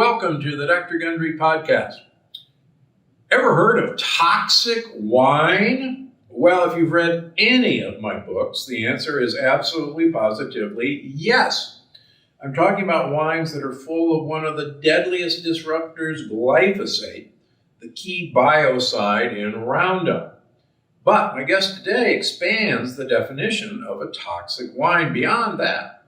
Welcome to the Dr. Gundry podcast. Ever heard of toxic wine? Well, if you've read any of my books, the answer is absolutely positively yes. I'm talking about wines that are full of one of the deadliest disruptors, glyphosate, the key biocide in Roundup. But my guest today expands the definition of a toxic wine beyond that.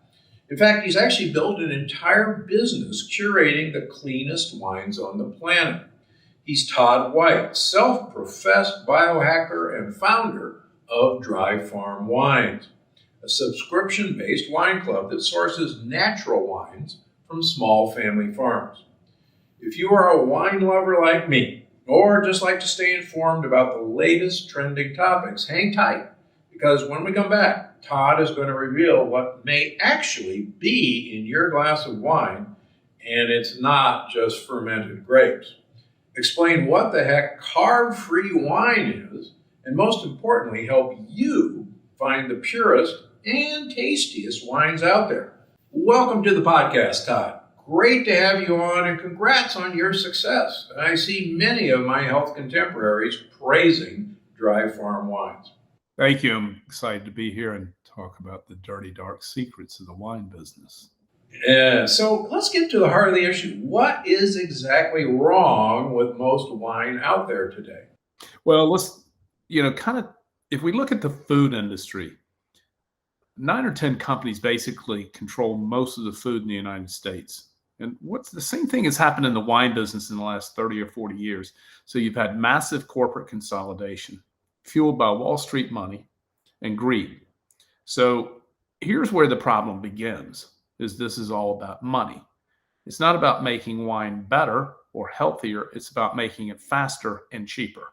In fact, he's actually built an entire business curating the cleanest wines on the planet. He's Todd White, self-professed biohacker and founder of Dry Farm Wines, a subscription-based wine club that sources natural wines from small family farms. If you are a wine lover like me, or just like to stay informed about the latest trending topics, hang tight, because when we come back, Todd is going to reveal what may actually be in your glass of wine, and it's not just fermented grapes. Explain what the heck carb-free wine is, and most importantly, help you find the purest and tastiest wines out there. Welcome to the podcast, Todd. Great to have you on, and congrats on your success. I see many of my health contemporaries praising Dry Farm Wines. Thank you. I'm excited to be here and talk about the dirty, dark secrets of the wine business. Yeah, so let's get to the heart of the issue. What is exactly wrong with most wine out there today? Well, let's, if we look at the food industry, 9 or 10 companies basically control most of the food in the United States. And what's the same thing has happened in the wine business in the last 30 or 40 years. So you've had massive corporate consolidation fueled by Wall Street money and greed. So here's where the problem begins, is this is all about money. It's not about making wine better or healthier. It's about making it faster and cheaper.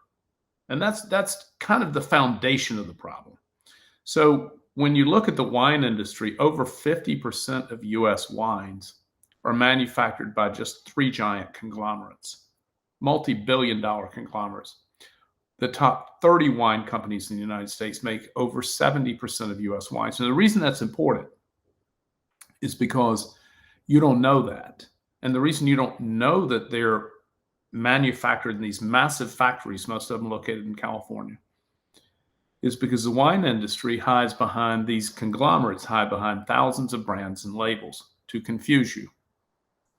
And that's kind of the foundation of the problem. So when you look at the wine industry, over 50% of US wines are manufactured by just 3 giant conglomerates, multi-billion-dollar conglomerates. The top 30 wine companies in the United States make over 70% of US wines. And the reason that's important is because you don't know that. And the reason you don't know that they're manufactured in these massive factories, most of them located in California, is because the wine industry hides behind these conglomerates, hide behind thousands of brands and labels to confuse you,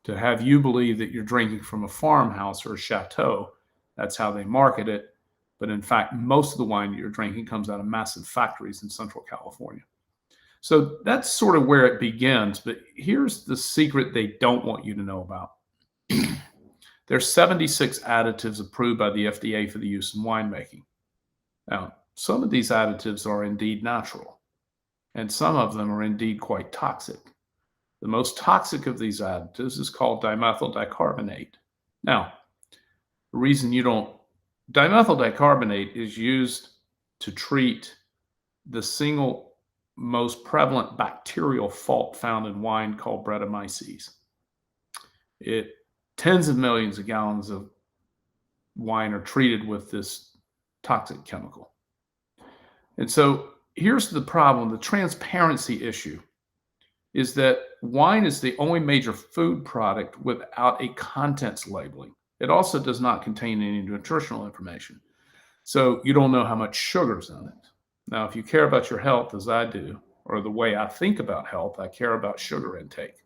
to have you believe that you're drinking from a farmhouse or a chateau. That's how they market it. But in fact, most of the wine you're drinking comes out of massive factories in Central California. So that's sort of where it begins. But here's the secret they don't want you to know about. There's 76 additives approved by the FDA for the use in winemaking. Now, some of these additives are indeed natural, and some of them are indeed quite toxic. The most toxic of these additives is called dimethyl dicarbonate. Now, the reason dimethyl dicarbonate is used to treat the single most prevalent bacterial fault found in wine called Brettanomyces. Tens of millions of gallons of wine are treated with this toxic chemical. And so here's the problem, the transparency issue is that wine is the only major food product without a contents labeling. It also does not contain any nutritional information. So you don't know how much sugar's in it. Now, if you care about your health as I do, or the way I think about health, I care about sugar intake.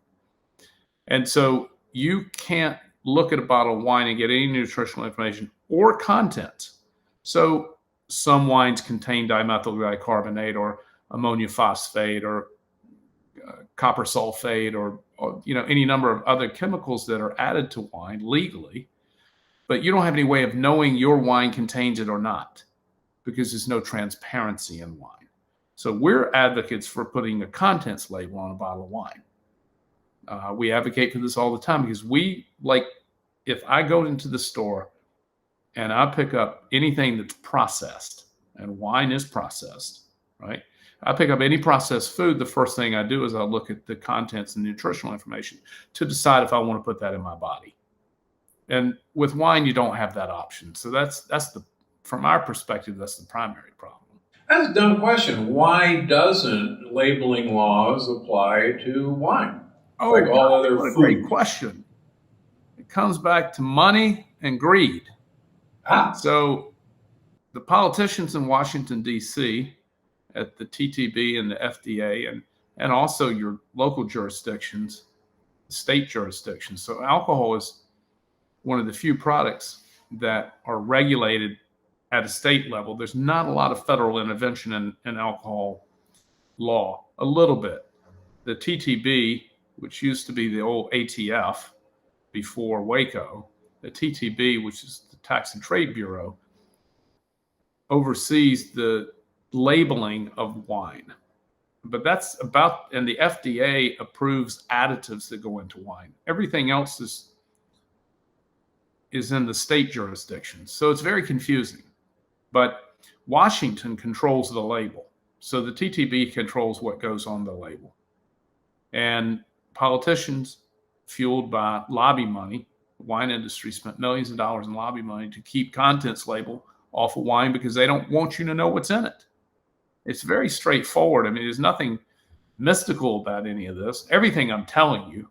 And so you can't look at a bottle of wine and get any nutritional information or contents. So some wines contain dimethyl dicarbonate or ammonia phosphate or copper sulfate or any number of other chemicals that are added to wine legally. But you don't have any way of knowing your wine contains it or not because there's no transparency in wine. So we're advocates for putting a contents label on a bottle of wine. We advocate for this all the time because if I go into the store and I pick up anything that's processed, and wine is processed, right? I pick up any processed food, the first thing I do is I look at the contents and nutritional information to decide if I want to put that in my body. And with wine, you don't have that option. So from our perspective, that's the primary problem. That's a dumb question. Why doesn't labeling laws apply to wine? Oh, like all other foods? Great question. It comes back to money and greed. So the politicians in Washington, D.C., at the TTB and the FDA, and also your local jurisdictions, state jurisdictions. So alcohol is one of the few products that are regulated at a state level. There's not a lot of federal intervention in alcohol law, a little bit. The TTB, which used to be the old ATF before Waco, the TTB, which is the Tax and Trade Bureau, oversees the labeling of wine. But that's about, and the FDA approves additives that go into wine. Everything else is in the state jurisdiction. So it's very confusing. But Washington controls the label. So the TTB controls what goes on the label. And politicians, fueled by lobby money, the wine industry spent millions of dollars in lobby money to keep contents label off of wine because they don't want you to know what's in it. It's very straightforward. I mean, there's nothing mystical about any of this. Everything I'm telling you,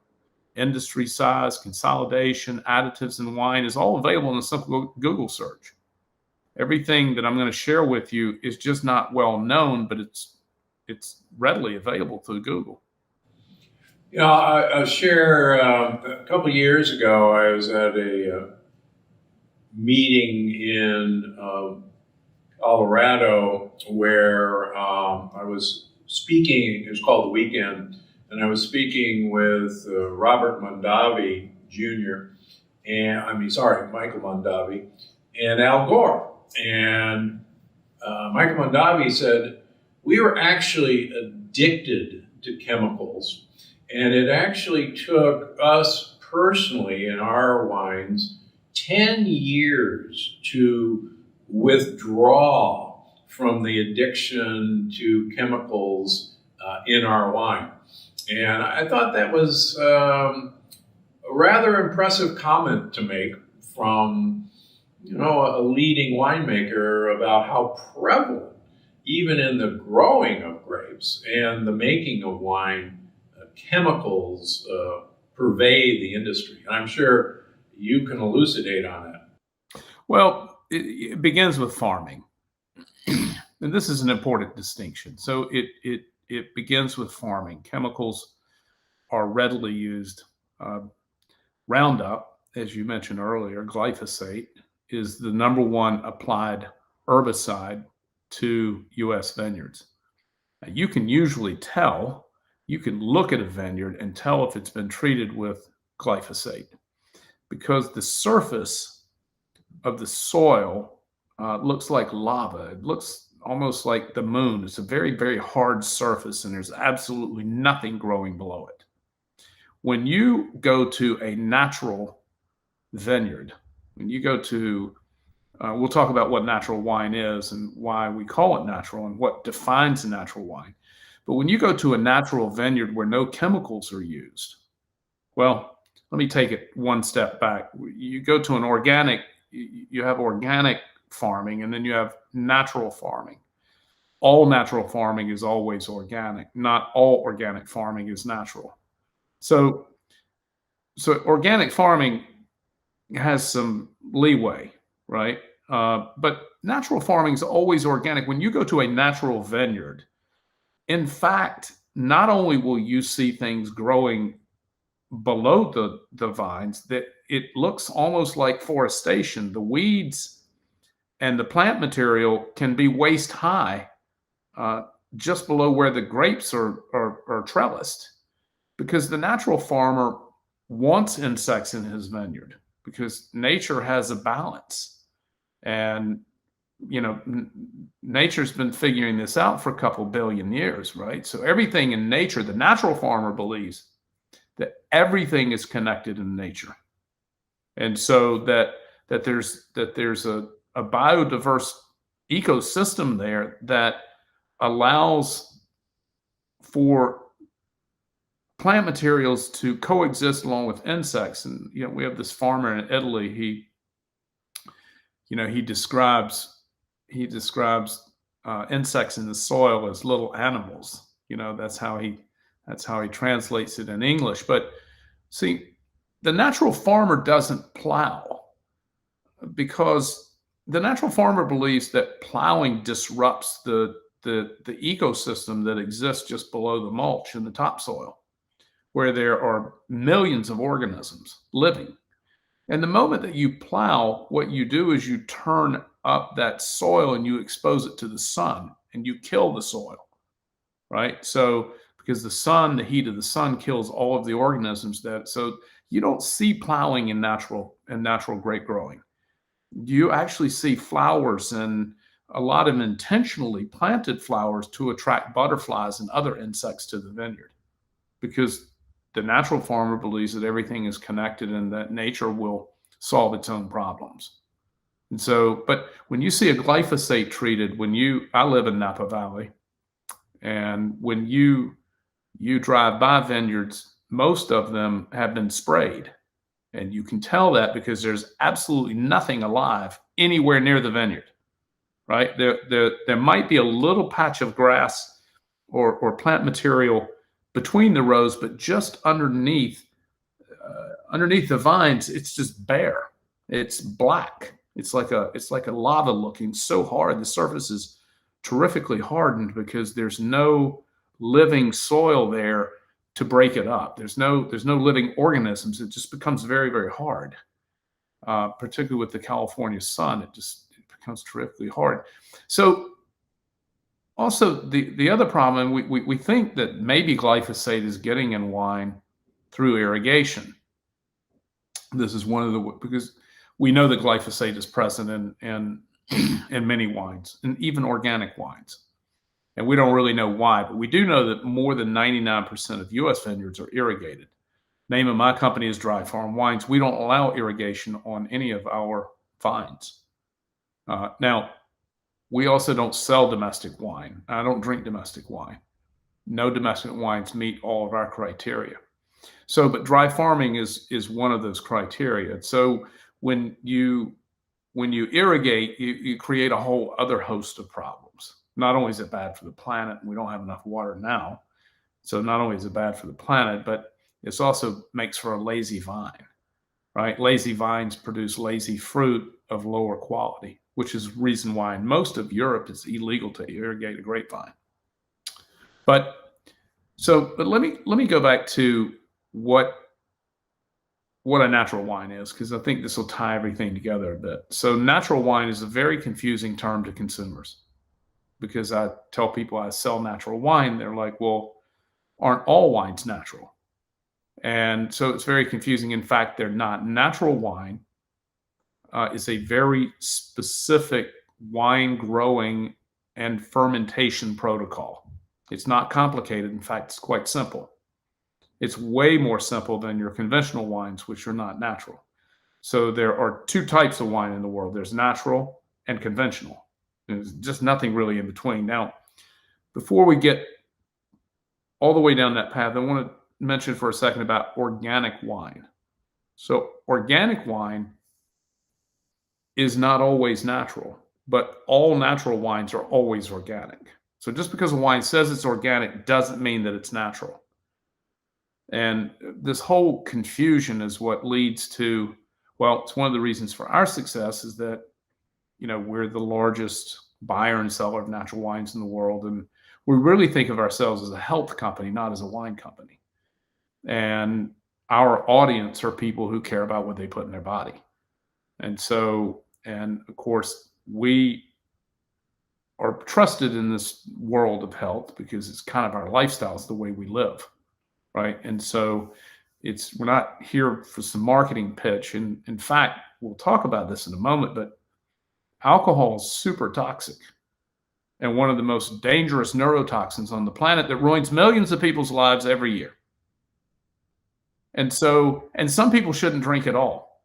industry size, consolidation, additives in wine, is all available in a simple Google search. Everything that I'm going to share with you is just not well known, but it's readily available through Google. You know, I'll share, a couple of years ago, I was at a meeting in Colorado where I was speaking. It was called The Weekend, and I was speaking with Robert Mondavi Jr. Michael Mondavi and Al Gore. And Michael Mondavi said, we were actually addicted to chemicals, and it actually took us personally in our wines 10 years to withdraw from the addiction to chemicals in our wine. And I thought that was a rather impressive comment to make from, you know, a leading winemaker about how prevalent, even in the growing of grapes and the making of wine, chemicals pervade the industry. And I'm sure you can elucidate on that. Well, it begins with farming. And this is an important distinction. So it begins with farming. Chemicals are readily used. Roundup, as you mentioned earlier, glyphosate, is the number one applied herbicide to U.S. vineyards. Now, you can usually tell, you can look at a vineyard and tell if it's been treated with glyphosate, because the surface of the soil looks like lava. It looks almost like the moon. It's a very, very hard surface, and there's absolutely nothing growing below it. When you go to a natural vineyard, when you go to, we'll talk about what natural wine is and why we call it natural and what defines a natural wine. But when you go to a natural vineyard where no chemicals are used, well, let me take it one step back. You go to an organic, you have organic farming, and then you have natural farming. All natural farming is always organic. Not all organic farming is natural. So organic farming has some leeway, right? But natural farming is always organic. When you go to a natural vineyard, in fact, not only will you see things growing below the vines, that it looks almost like forestation. The weeds and the plant material can be waist high, just below where the grapes are trellised, because the natural farmer wants insects in his vineyard, because nature has a balance. And, you know, nature's been figuring this out for a couple billion years, right? So everything in nature, the natural farmer believes that everything is connected in nature. And so that there's a biodiverse ecosystem there that allows for plant materials to coexist along with insects. And, you know, we have this farmer in Italy. He describes insects in the soil as little animals. You know, that's how he translates it in English. But see, the natural farmer doesn't plow because the natural farmer believes that plowing disrupts the ecosystem that exists just below the mulch in the topsoil, where there are millions of organisms living. And the moment that you plow, what you do is you turn up that soil and you expose it to the sun and you kill the soil, right? So because the sun, the heat of the sun kills all of the organisms so you don't see plowing in natural grape growing. You actually see flowers, and a lot of intentionally planted flowers to attract butterflies and other insects to the vineyard, because the natural farmer believes that everything is connected and that nature will solve its own problems. And so, but when you see a glyphosate treated, I live in Napa Valley, and when you drive by vineyards, most of them have been sprayed. And you can tell that because there's absolutely nothing alive anywhere near the vineyard, right? There might be a little patch of grass or plant material between the rows, but just underneath the vines, it's just bare. It's black. It's like a lava looking, so hard. The surface is terrifically hardened because there's no living soil there to break it up. There's no living organisms. It just becomes very, very hard. Particularly with the California sun, it becomes terrifically hard. So also the other problem, we think that maybe glyphosate is getting in wine through irrigation. This is because we know that glyphosate is present in many wines, and even organic wines. And we don't really know why, but we do know that more than 99% of U.S. vineyards are irrigated. Name of my company is Dry Farm Wines. We don't allow irrigation on any of our vines. Now, we also don't sell domestic wine. I don't drink domestic wine. No domestic wines meet all of our criteria. So, but dry farming is one of those criteria. So when you irrigate, you create a whole other host of problems. Not only is it bad for the planet, and we don't have enough water now, so not only is it bad for the planet, but it also makes for a lazy vine, right? Lazy vines produce lazy fruit of lower quality, which is the reason why in most of Europe it's illegal to irrigate a grapevine. But let me go back to what a natural wine is, because I think this will tie everything together a bit. So natural wine is a very confusing term to consumers, because I tell people I sell natural wine. They're like, well, aren't all wines natural? And so it's very confusing. In fact, they're not. Natural wine is a very specific wine growing and fermentation protocol. It's not complicated. In fact, it's quite simple. It's way more simple than your conventional wines, which are not natural. So there are two types of wine in the world. There's natural and conventional. There's just nothing really in between. Now, before we get all the way down that path, I want to mention for a second about organic wine. So organic wine is not always natural, but all natural wines are always organic. So just because a wine says it's organic doesn't mean that it's natural. And this whole confusion is what leads to, well, it's one of the reasons for our success is that, we're the largest buyer and seller of natural wines in the world. And we really think of ourselves as a health company, not as a wine company. And our audience are people who care about what they put in their body. And so, and of course, we are trusted in this world of health because it's kind of our lifestyle, it's the way we live. Right. And so we're not here for some marketing pitch. And in fact, we'll talk about this in a moment, but alcohol is super toxic and one of the most dangerous neurotoxins on the planet that ruins millions of people's lives every year. And so, and some people shouldn't drink at all.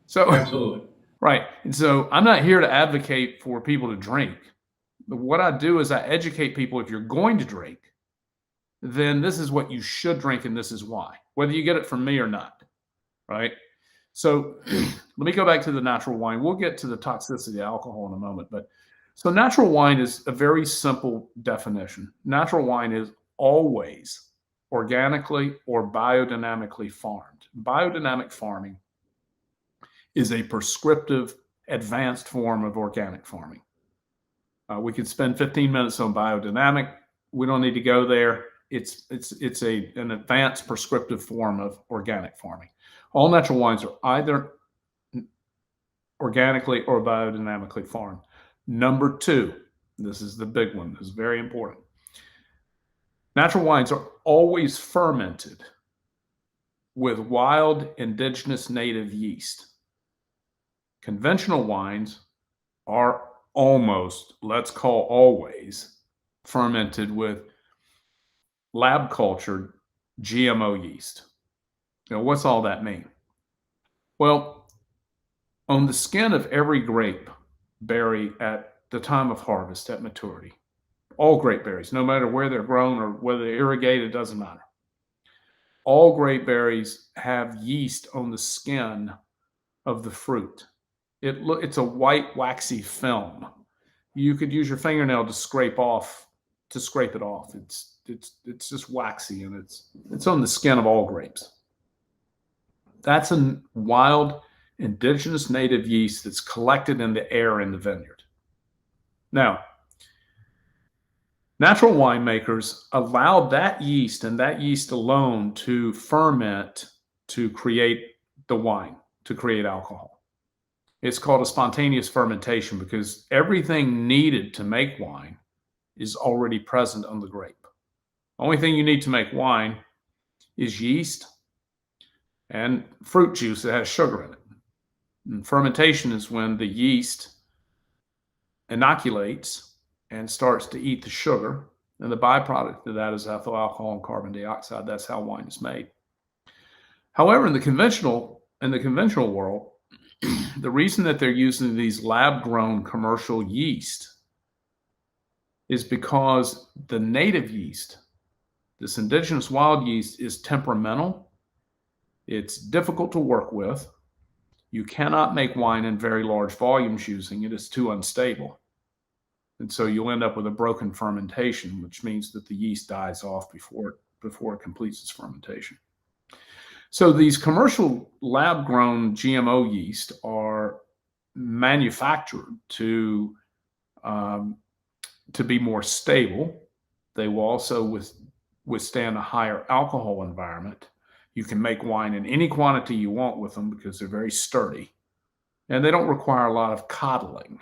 So, absolutely. Right. And so I'm not here to advocate for people to drink. But what I do is I educate people, if you're going to drink, then this is what you should drink and this is why, whether you get it from me or not, right? So let me go back to the natural wine. We'll get to the toxicity of alcohol in a moment. But so natural wine is a very simple definition. Natural wine is always organically or biodynamically farmed. Biodynamic farming is a prescriptive, advanced form of organic farming. We could spend 15 minutes on biodynamic. We don't need to go there. It's an advanced prescriptive form of organic farming. All natural wines are either organically or biodynamically farmed. Number two, this is the big one. This is very important. Natural wines are always fermented with wild, indigenous, native yeast. Conventional wines are almost, let's call always, fermented with lab cultured GMO yeast. Now, what's all that mean? Well, on the skin of every grape berry at the time of harvest, at maturity, all grape berries, no matter where they're grown or whether they're irrigated, doesn't matter. All grape berries have yeast on the skin of the fruit. It's a white waxy film. You could use your fingernail to scrape it off. It's just waxy, and it's on the skin of all grapes. That's a wild, indigenous, native yeast that's collected in the air in the vineyard. Now, natural winemakers allow that yeast and that yeast alone to ferment to create the wine, to create alcohol. It's called a spontaneous fermentation because everything needed to make wine is already present on the grape. Only thing you need to make wine is yeast and fruit juice that has sugar in it. And fermentation is when the yeast inoculates and starts to eat the sugar, and the byproduct of that is ethyl alcohol and carbon dioxide. That's how wine is made. However, in the conventional world, the reason that they're using these lab-grown commercial yeast is because the native yeast, this indigenous wild yeast, is temperamental. It's difficult to work with. You cannot make wine in very large volumes using it. It's too unstable. And so you'll end up with a broken fermentation, which means that the yeast dies off before it completes its fermentation. So these commercial lab-grown GMO yeast are manufactured to be more stable. They will also withstand a higher alcohol environment. You can make wine in any quantity you want with them because they're very sturdy, and they don't require a lot of coddling.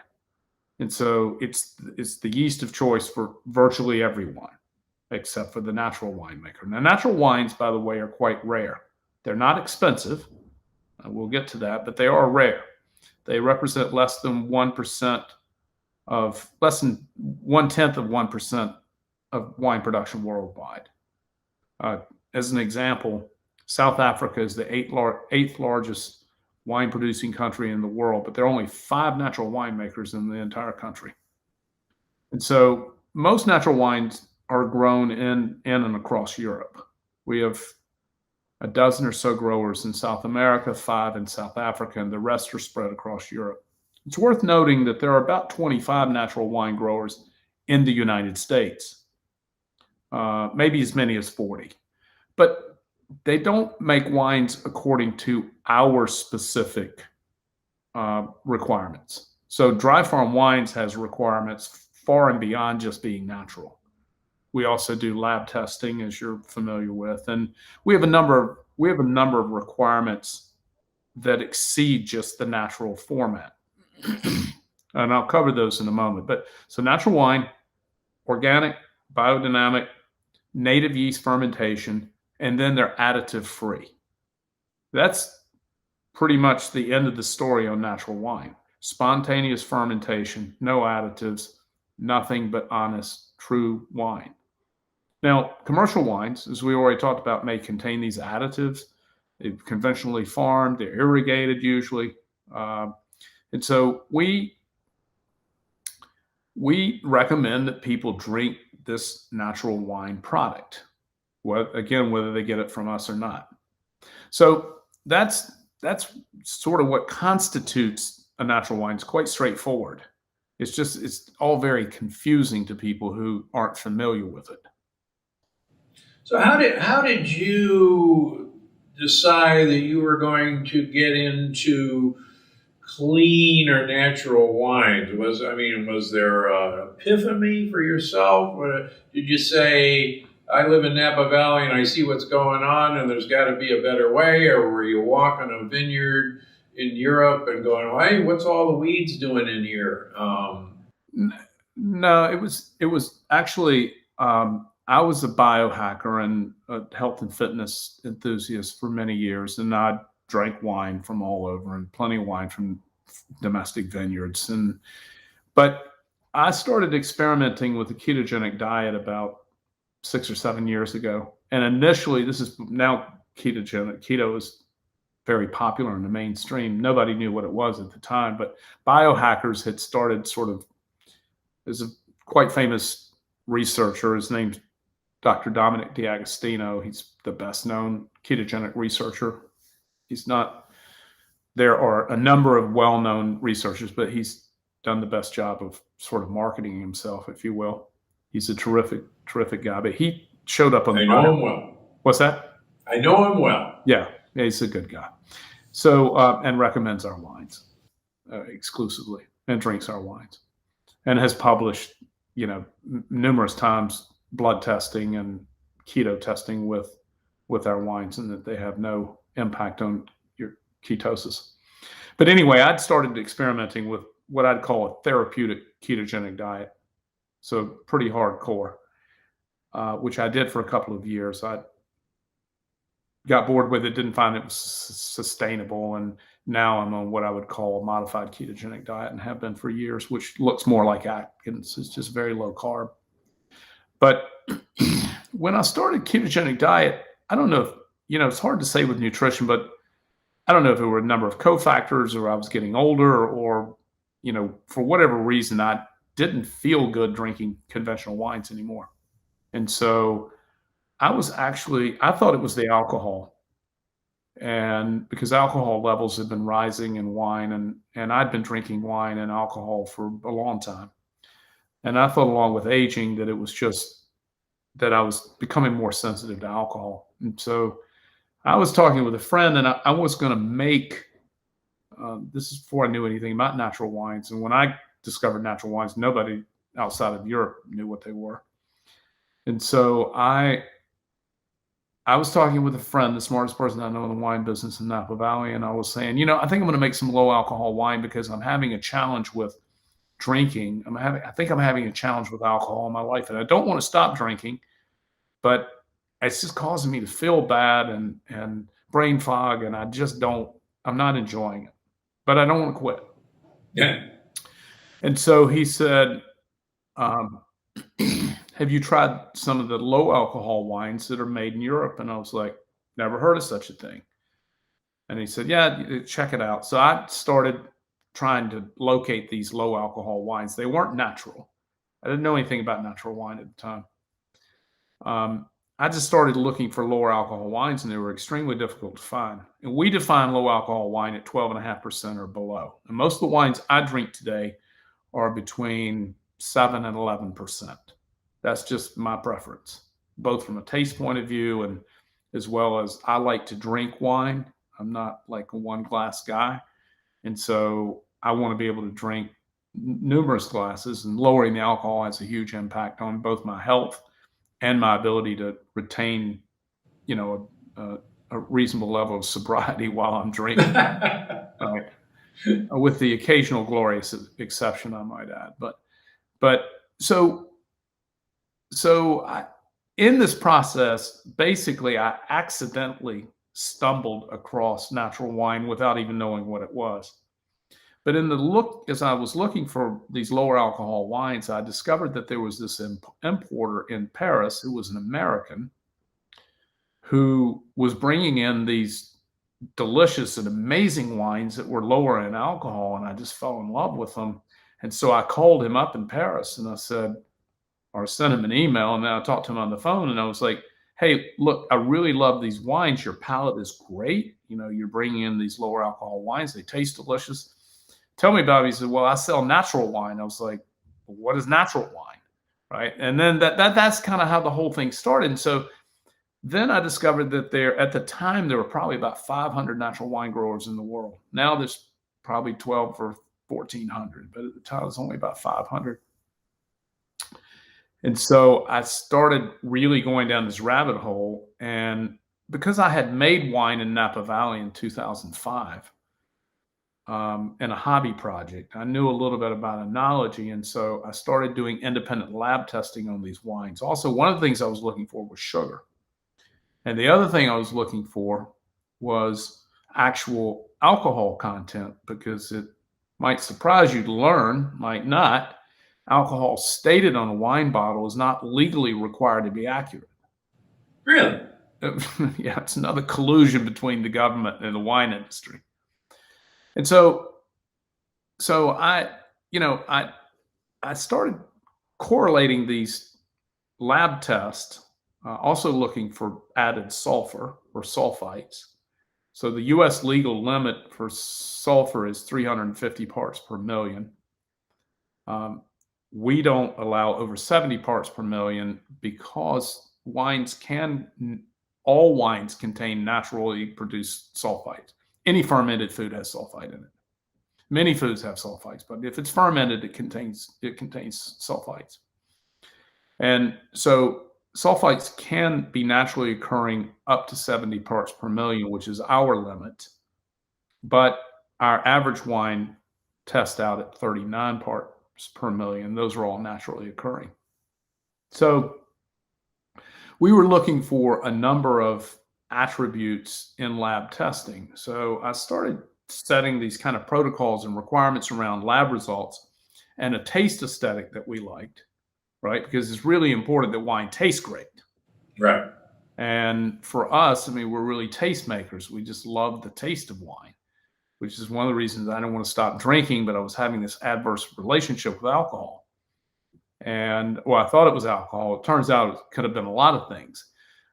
And so it's the yeast of choice for virtually everyone, except for the natural winemaker. Now, natural wines, by the way, are quite rare. They're not expensive. We'll get to that, but they are rare. They represent less than 1% less than 1/10 of 1% of wine production worldwide. As an example, South Africa is the eighth largest wine producing country in the world, but there are only 5 natural winemakers in the entire country. And so most natural wines are grown in and across Europe. We have a dozen or so growers in South America, 5 in South Africa, and the rest are spread across Europe. It's worth noting that there are about 25 natural wine growers in the United States, maybe as many as 40. But they don't make wines according to our specific requirements. So Dry Farm Wines has requirements far and beyond just being natural. We also do lab testing, as you're familiar with, and we have a number of requirements that exceed just the natural format. And I'll cover those in a moment. But so natural wine, organic, biodynamic, native yeast fermentation, and then they're additive free. That's pretty much the end of the story on natural wine. Spontaneous fermentation, no additives, nothing but honest, true wine. Now, commercial wines, as we already talked about, may contain these additives. They're conventionally farmed, they're irrigated usually. And so we recommend that people drink this natural wine product, whether they get it from us or not. So that's sort of what constitutes a natural wine. It's quite straightforward. It's all very confusing to people who aren't familiar with it. So how did you decide that you were going to get into clean or natural wines? Was there an epiphany for yourself? Or did you say, I live in Napa Valley and I see what's going on and there's got to be a better way? Or were you walking a vineyard in Europe and going, hey, what's all the weeds doing in here? No, it was actually, I was a biohacker and a health and fitness enthusiast for many years, and I drank wine from all over and plenty of wine from domestic vineyards. But I started experimenting with the ketogenic diet about 6 or 7 years ago. And initially, this is now ketogenic. Keto is very popular in the mainstream. Nobody knew what it was at the time, but biohackers had started sort of, there's a quite famous researcher. His name's Dr. Dominic D'Agostino. He's the best known ketogenic researcher. He's not, there are a number of well-known researchers, but he's done the best job of sort of marketing himself, if you will. He's a terrific guy, but he showed up on the. I know him well. What's that? I know him well. Yeah, he's a good guy. So, and recommends our wines exclusively and drinks our wines and has published, numerous times blood testing and keto testing with our wines, and that they have no impact on your ketosis. But anyway, I'd started experimenting with what I'd call a therapeutic ketogenic diet. So pretty hardcore, which I did for a couple of years. I got bored with it, didn't find it was sustainable. And now I'm on what I would call a modified ketogenic diet and have been for years, which looks more like Atkins. It's just very low carb. But when I started ketogenic diet, I don't know if, it's hard to say with nutrition, but I don't know if it were a number of cofactors or I was getting older or, for whatever reason, I didn't feel good drinking conventional wines anymore. And so I thought it was the alcohol. And because alcohol levels had been rising in wine and I'd been drinking wine and alcohol for a long time. And I thought along with aging that it was just that I was becoming more sensitive to alcohol. And so I was talking with a friend and I was going to make, this is before I knew anything about natural wines. And when I discovered natural wines, nobody outside of Europe knew what they were. And so I was talking with a friend, the smartest person I know in the wine business in Napa Valley, and I was saying, I think I'm going to make some low alcohol wine because I'm having a challenge with drinking. I think I'm having a challenge with alcohol in my life, and I don't want to stop drinking, but it's just causing me to feel bad and brain fog, and I'm not enjoying it, but I don't want to quit. Yeah. And so he said, have you tried some of the low alcohol wines that are made in Europe? And I was like, never heard of such a thing. And he said, yeah, check it out. So I started trying to locate these low alcohol wines. They weren't natural. I didn't know anything about natural wine at the time. I just started looking for lower alcohol wines, and they were extremely difficult to find. And we define low alcohol wine at 12.5% or below. And most of the wines I drink today are between 7 and 11%. That's just my preference, both from a taste point of view and as well as I like to drink wine. I'm not like a one glass guy. And so I want to be able to drink numerous glasses, and lowering the alcohol has a huge impact on both my health and my ability to retain, a reasonable level of sobriety while I'm drinking. Right. With the occasional glorious exception, I might add. But so in this process, basically, I accidentally stumbled across natural wine without even knowing what it was. But as I was looking for these lower alcohol wines, I discovered that there was this importer in Paris who was an American who was bringing in these delicious and amazing wines that were lower in alcohol. And I just fell in love with them. And so I called him up in Paris and I sent him an email, and then I talked to him on the phone and I was like, hey, look, I really love these wines. Your palate is great. You're bringing in these lower alcohol wines. They taste delicious. Tell me about it. He said, well, I sell natural wine. I was like, well, what is natural wine? Right. And then that's kind of how the whole thing started. And so Then I discovered that at the time, there were probably about 500 natural wine growers in the world. Now there's probably 12 or 1,400, but at the time it was only about 500. And so I started really going down this rabbit hole. And because I had made wine in Napa Valley in 2005, in a hobby project, I knew a little bit about enology. And so I started doing independent lab testing on these wines. Also, one of the things I was looking for was sugar. And the other thing I was looking for was actual alcohol content, because it might surprise you to learn, might not. Alcohol stated on a wine bottle is not legally required to be accurate. Really? Yeah, it's another collusion between the government and the wine industry. And so I started correlating these lab tests, also looking for added sulfur or sulfites. So the U.S. legal limit for sulfur is 350 parts per million. We don't allow over 70 parts per million because all wines contain naturally produced sulfites. Any fermented food has sulfite in it. Many foods have sulfites, but if it's fermented, it contains sulfites. And so sulfites can be naturally occurring up to 70 parts per million, which is our limit. But our average wine tests out at 39 parts per million. Those are all naturally occurring. So we were looking for a number of attributes in lab testing. So I started setting these kind of protocols and requirements around lab results and a taste aesthetic that we liked, right? Because it's really important that wine tastes great. Right. And for us, I mean, we're really tastemakers. We just love the taste of wine, which is one of the reasons I didn't want to stop drinking, but I was having this adverse relationship with alcohol. And well, I thought it was alcohol. It turns out it could have been a lot of things.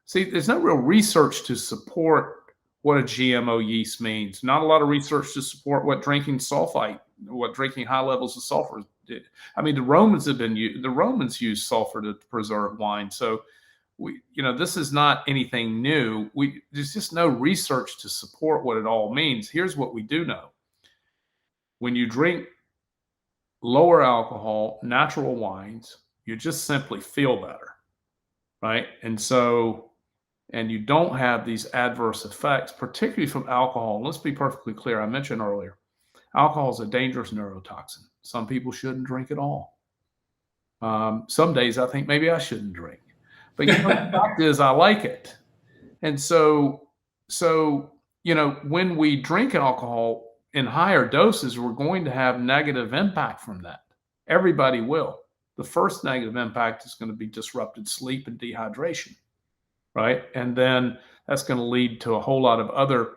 See, there's no real research to support what a GMO yeast means. Not a lot of research to support what drinking high levels of sulfur did. I mean, the Romans used sulfur to preserve wine. So this is not anything new. There's just no research to support what it all means. Here's what we do know. When you drink lower alcohol, natural wines, you just simply feel better, right? And you don't have these adverse effects, particularly from alcohol. Let's be perfectly clear. I mentioned earlier, alcohol is a dangerous neurotoxin. Some people shouldn't drink at all. Some days I think maybe I shouldn't drink. But the fact is, I like it. And so when we drink alcohol in higher doses, we're going to have negative impact from that. Everybody will. The first negative impact is going to be disrupted sleep and dehydration, right? And then that's going to lead to a whole lot of other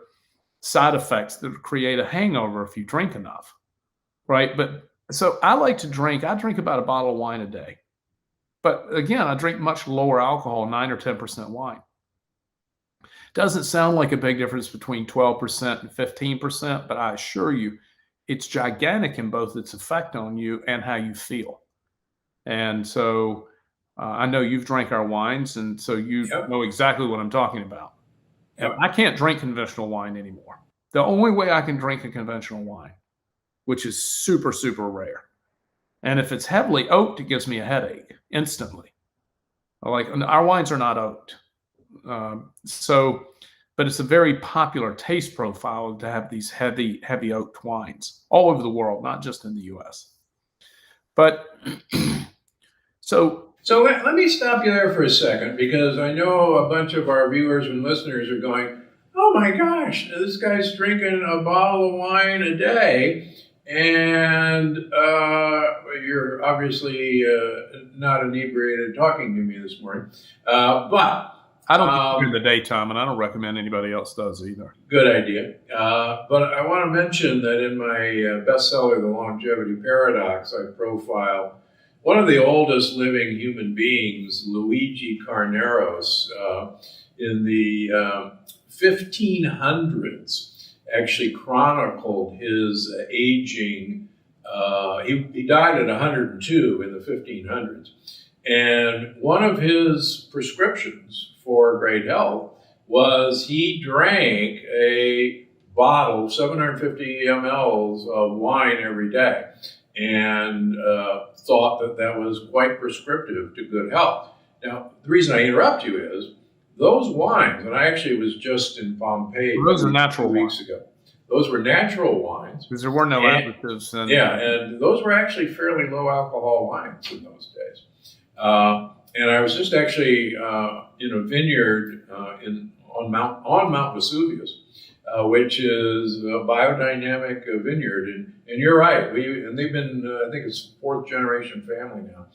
side effects that create a hangover if you drink enough, right? But so I like to drink. I drink about a bottle of wine a day. But again, I drink much lower alcohol, 9 or 10% wine. Doesn't sound like a big difference between 12% and 15%, but I assure you, it's gigantic in both its effect on you and how you feel. And so I know you've drank our wines, and so you know exactly what I'm talking about. Yep. I can't drink conventional wine anymore. The only way I can drink a conventional wine, which is super, super rare, and if it's heavily oaked, it gives me a headache instantly. Like, our wines are not oaked. But it's a very popular taste profile to have these heavy oaked wines all over the world, not just in the US. But so let me stop you there for a second, because I know a bunch of our viewers and listeners are going, oh my gosh, this guy's drinking a bottle of wine a day. And you're obviously not inebriated talking to me this morning. But I don't do it in the daytime, and I don't recommend anybody else does either. Good idea. But I want to mention that in my bestseller, The Longevity Paradox, I profile one of the oldest living human beings, Luigi Carneros, in the 1500s. Actually chronicled his aging. He died at 102 in the 1500s. And one of his prescriptions for great health was he drank a bottle, 750 mLs of wine every day, and thought that that was quite prescriptive to good health. Now, the reason I interrupt you is those wines, and I actually was just in Pompeii Those are natural 2 weeks ago. Those were natural wines. Because there were no And- additives. and those were actually fairly low alcohol wines in those days. And I was just actually in a vineyard on Mount Vesuvius, which is a biodynamic vineyard. And you're right, they've been I think it's fourth generation family now,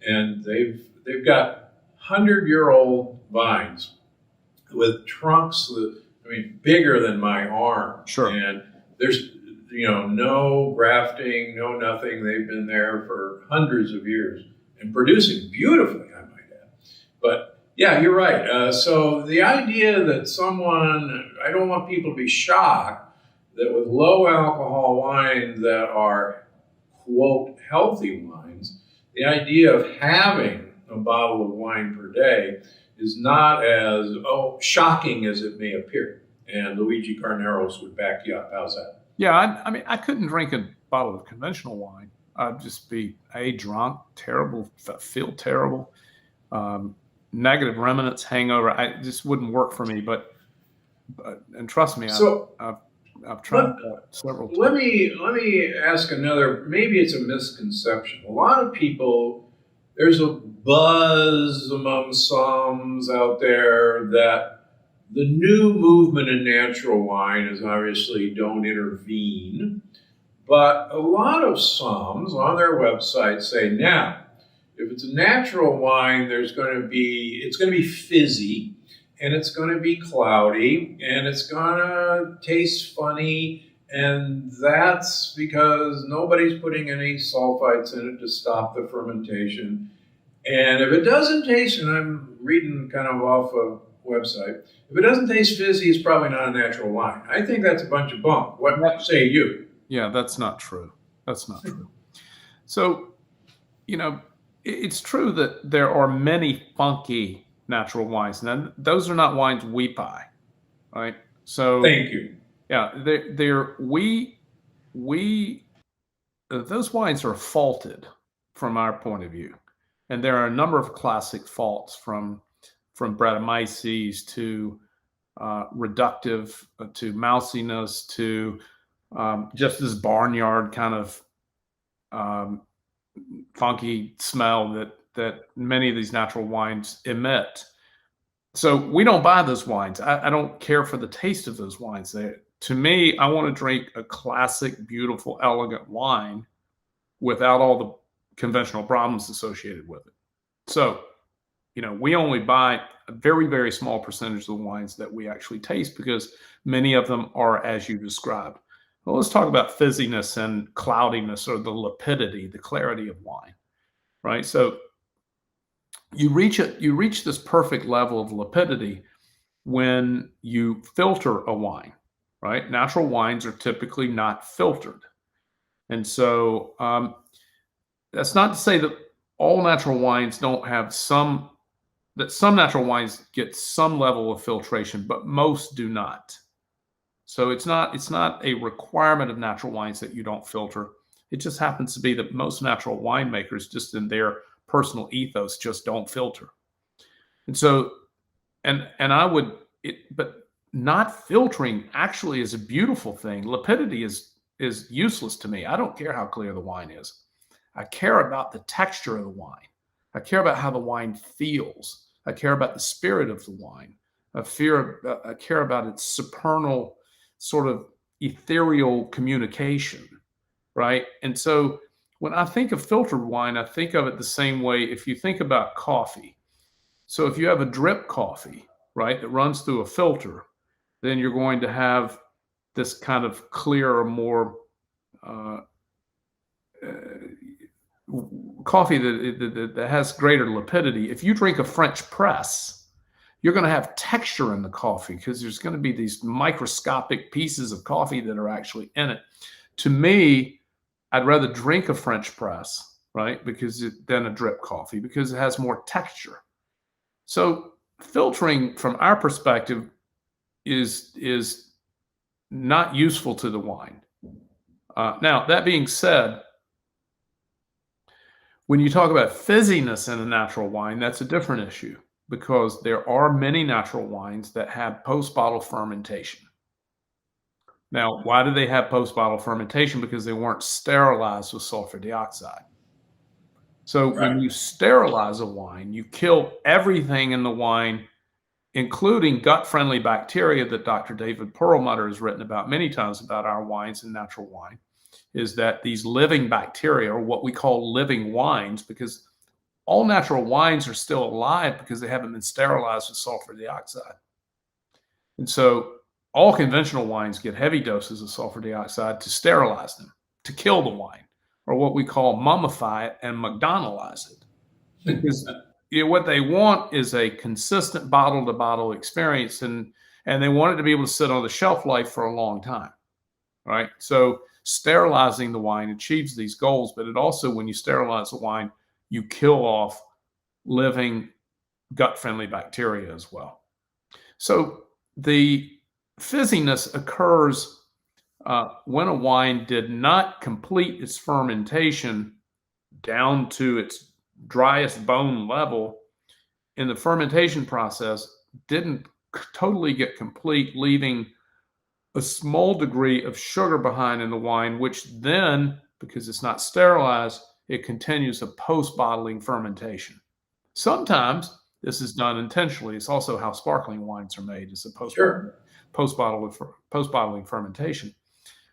and they've got 100-year-old vines with trunks that, bigger than my arm. Sure. And there's no grafting, no nothing. They've been there for hundreds of years and producing beautifully, I might add. But yeah, you're right. So the idea that I don't want people to be shocked that with low alcohol wines that are, quote, healthy wines, the idea of having a bottle of wine per day is not as shocking as it may appear. And Luigi Carneros would back you up. How's that? Yeah, I couldn't drink a bottle of conventional wine. I'd just be drunk, terrible, feel terrible, negative remnants, hangover. I just wouldn't work for me. But and trust me, I've tried that several times. Let me ask another. Maybe it's a misconception. A lot of people, there's a buzz among some out there that the new movement in natural wine is obviously don't intervene. But a lot of SOMs on their website say, now, if it's a natural wine, it's going to be fizzy, and it's going to be cloudy, and it's going to taste funny, and that's because nobody's putting any sulfites in it to stop the fermentation. And if it doesn't taste, and I'm reading kind of off a website, if it doesn't taste fizzy, it's probably not a natural wine. I think that's a bunch of bunk. What say you? Yeah, that's not true. That's not true. So, it's true that there are many funky natural wines. Now, those are not wines we buy, right? So, thank you. Yeah, those wines are faulted from our point of view, and there are a number of classic faults from Brettanomyces to reductive to mousiness to just this barnyard kind of funky smell that many of these natural wines emit. So we don't buy those wines. I don't care for the taste of those wines. To me, I want to drink a classic, beautiful, elegant wine without all the conventional problems associated with it. So, we only buy a very, very small percentage of the wines that we actually taste because many of them are as you described. Well, let's talk about fizziness and cloudiness, or the lapidity, the clarity of wine, right? So you reach this perfect level of lapidity when you filter a wine, right? Natural wines are typically not filtered. And so that's not to say that all natural wines don't have some natural wines get some level of filtration, but most do not. So it's not a requirement of natural wines that you don't filter. It just happens to be that most natural winemakers, just in their personal ethos, just don't filter. And so, but not filtering actually is a beautiful thing. Lapidity is useless to me. I don't care how clear the wine is. I care about the texture of the wine. I care about how the wine feels. I care about the spirit of the wine. I care about its supernal sort of ethereal communication, right? And so when I think of filtered wine, I think of it the same way if you think about coffee. So if you have a drip coffee, right, that runs through a filter, then you're going to have this kind of clearer, more coffee that has greater lapidity. If you drink a French press, you're going to have texture in the coffee because there's going to be these microscopic pieces of coffee that are actually in it. To me, I'd rather drink a French press right? Than a drip coffee, because it has more texture. So filtering from our perspective is not useful to the wine. Now, that being said, when you talk about fizziness in a natural wine, that's a different issue, because there are many natural wines that have post-bottle fermentation. Now, why do they have post-bottle fermentation? Because they weren't sterilized with sulfur dioxide. So when you sterilize a wine, you kill everything in the wine, including gut-friendly bacteria that Dr. David Perlmutter has written about many times about our wines and natural wine, is that these living bacteria are what we call living wines, because all natural wines are still alive because they haven't been sterilized with sulfur dioxide. And so all conventional wines get heavy doses of sulfur dioxide to sterilize them, to kill the wine, or what we call mummify it and McDonaldize it. Because what they want is a consistent bottle-to-bottle experience, and they want it to be able to sit on the shelf life for a long time, right? So sterilizing the wine achieves these goals, but it also, when you sterilize the wine, you kill off living gut-friendly bacteria as well. So the fizziness occurs when a wine did not complete its fermentation down to its driest bone level in the fermentation process, didn't totally get complete, leaving a small degree of sugar behind in the wine, which then, because it's not sterilized, it continues a post-bottling fermentation. Sometimes this is done intentionally. It's also how sparkling wines are made. It's a post-bottling fermentation.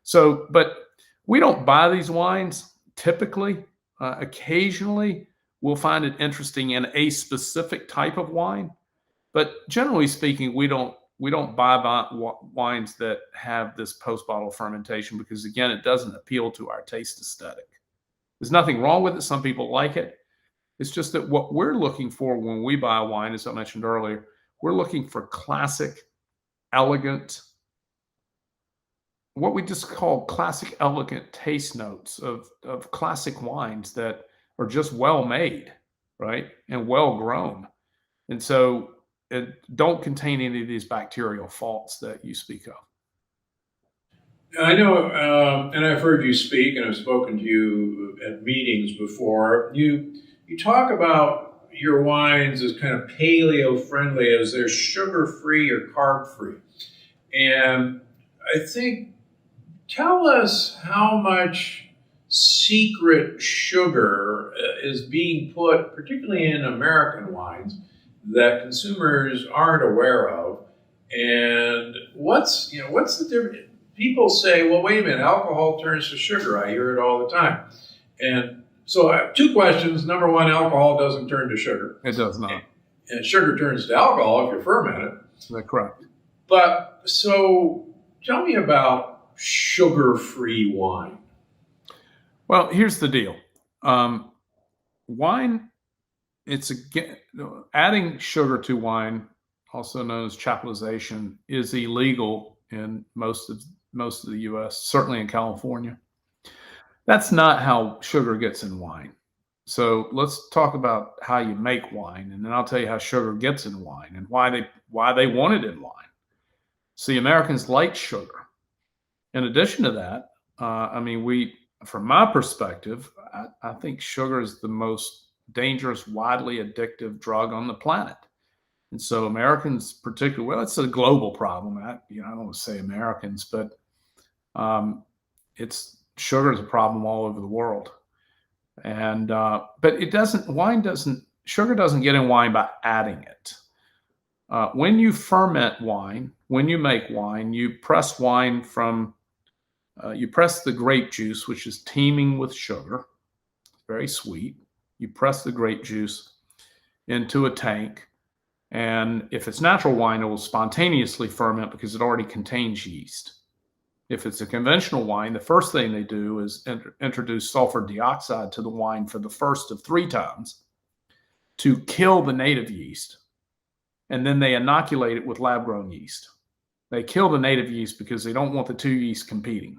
So, but we don't buy these wines typically. Occasionally, we'll find it interesting in a specific type of wine, but generally speaking, we don't buy wines that have this post-bottle fermentation, because again, it doesn't appeal to our taste aesthetic. There's nothing wrong with it. Some people like it. It's just that what we're looking for when we buy a wine, as I mentioned earlier, we're looking for classic, elegant, what we just call classic, elegant taste notes of classic wines that are just well made, right? And well grown. And so it don't contain any of these bacterial faults that you speak of. I know, and I've heard you speak, and I've spoken to you at meetings before. You talk about your wines as kind of paleo-friendly, as they're sugar-free or carb-free. And I think, tell us how much secret sugar is being put, particularly in American wines, that consumers aren't aware of. And what's the difference? People say, well, wait a minute, alcohol turns to sugar. I hear it all the time. And so I have two questions. Number one, alcohol doesn't turn to sugar. It does not. And sugar turns to alcohol if you ferment it. That's correct. But so tell me about sugar-free wine. Well, here's the deal. Wine, adding sugar to wine, also known as chaptalization, is illegal in most of the U.S., certainly in California. That's not how sugar gets in wine. So let's talk about how you make wine, and then I'll tell you how sugar gets in wine and why they want it in wine. See, Americans like sugar. In addition to that, from my perspective, I think sugar is the most dangerous, widely addictive drug on the planet. And so Americans particularly, well, it's a global problem. I don't want to say Americans, but sugar is a problem all over the world. And but sugar doesn't get in wine by adding it. When you ferment wine, when you make wine, you press wine you press the grape juice, which is teeming with sugar, very sweet. You press the grape juice into a tank, and if it's natural wine, it will spontaneously ferment because it already contains yeast. If it's a conventional wine, the first thing they do is introduce sulfur dioxide to the wine for the first of 3 times to kill the native yeast, and then they inoculate it with lab-grown yeast. They kill the native yeast because they don't want the 2 yeasts competing.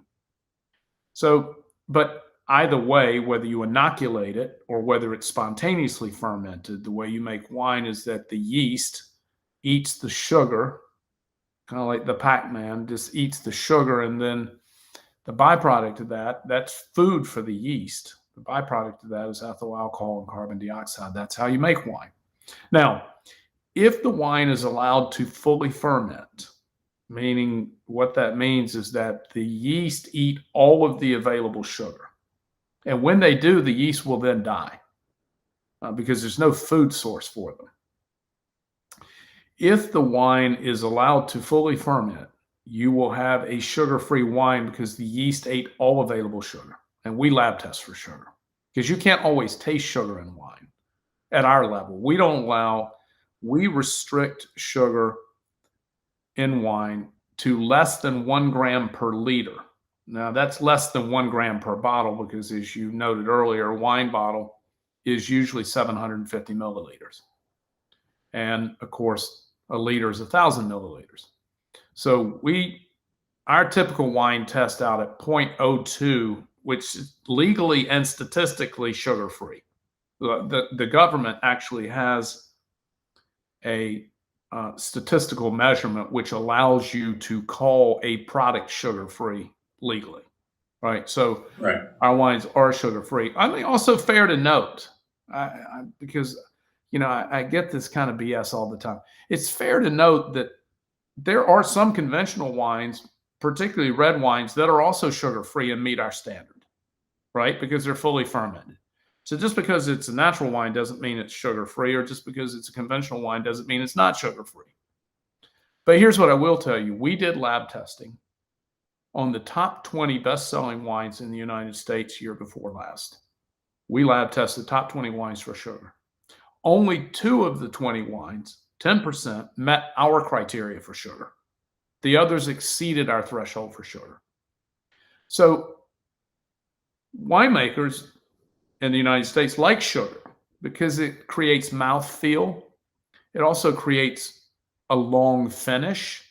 So, but either way, whether you inoculate it or whether it's spontaneously fermented, the way you make wine is that the yeast eats the sugar, kind of like the Pac-Man, just eats the sugar, and then the byproduct of that, that's food for the yeast. The byproduct of that is ethyl alcohol and carbon dioxide. That's how you make wine. Now, if the wine is allowed to fully ferment, meaning what that means is that the yeast eat all of the available sugar. And when they do, the yeast will then die because there's no food source for them. If the wine is allowed to fully ferment, you will have a sugar-free wine because the yeast ate all available sugar. And we lab test for sugar because you can't always taste sugar in wine at our level. We restrict sugar in wine to less than 1 gram per liter. Now, that's less than 1 gram per bottle because, as you noted earlier, a wine bottle is usually 750 milliliters. And, of course, a liter is 1,000 milliliters. So our typical wine tests out at 0.02, which is legally and statistically sugar-free. The government actually has a statistical measurement which allows you to call a product sugar-free legally, right? So our wines are sugar-free. I mean, also fair to note, because I get this kind of BS all the time. It's fair to note that there are some conventional wines, particularly red wines, that are also sugar-free and meet our standard, right? Because they're fully fermented. So just because it's a natural wine doesn't mean it's sugar-free, or just because it's a conventional wine doesn't mean it's not sugar-free. But here's what I will tell you. We did lab testing on the top 20 best-selling wines in the United States year before last. We lab tested top 20 wines for sugar. Only 2 of the 20 wines, 10%, met our criteria for sugar. The others exceeded our threshold for sugar. So winemakers in the United States like sugar because it creates mouthfeel. It also creates a long finish,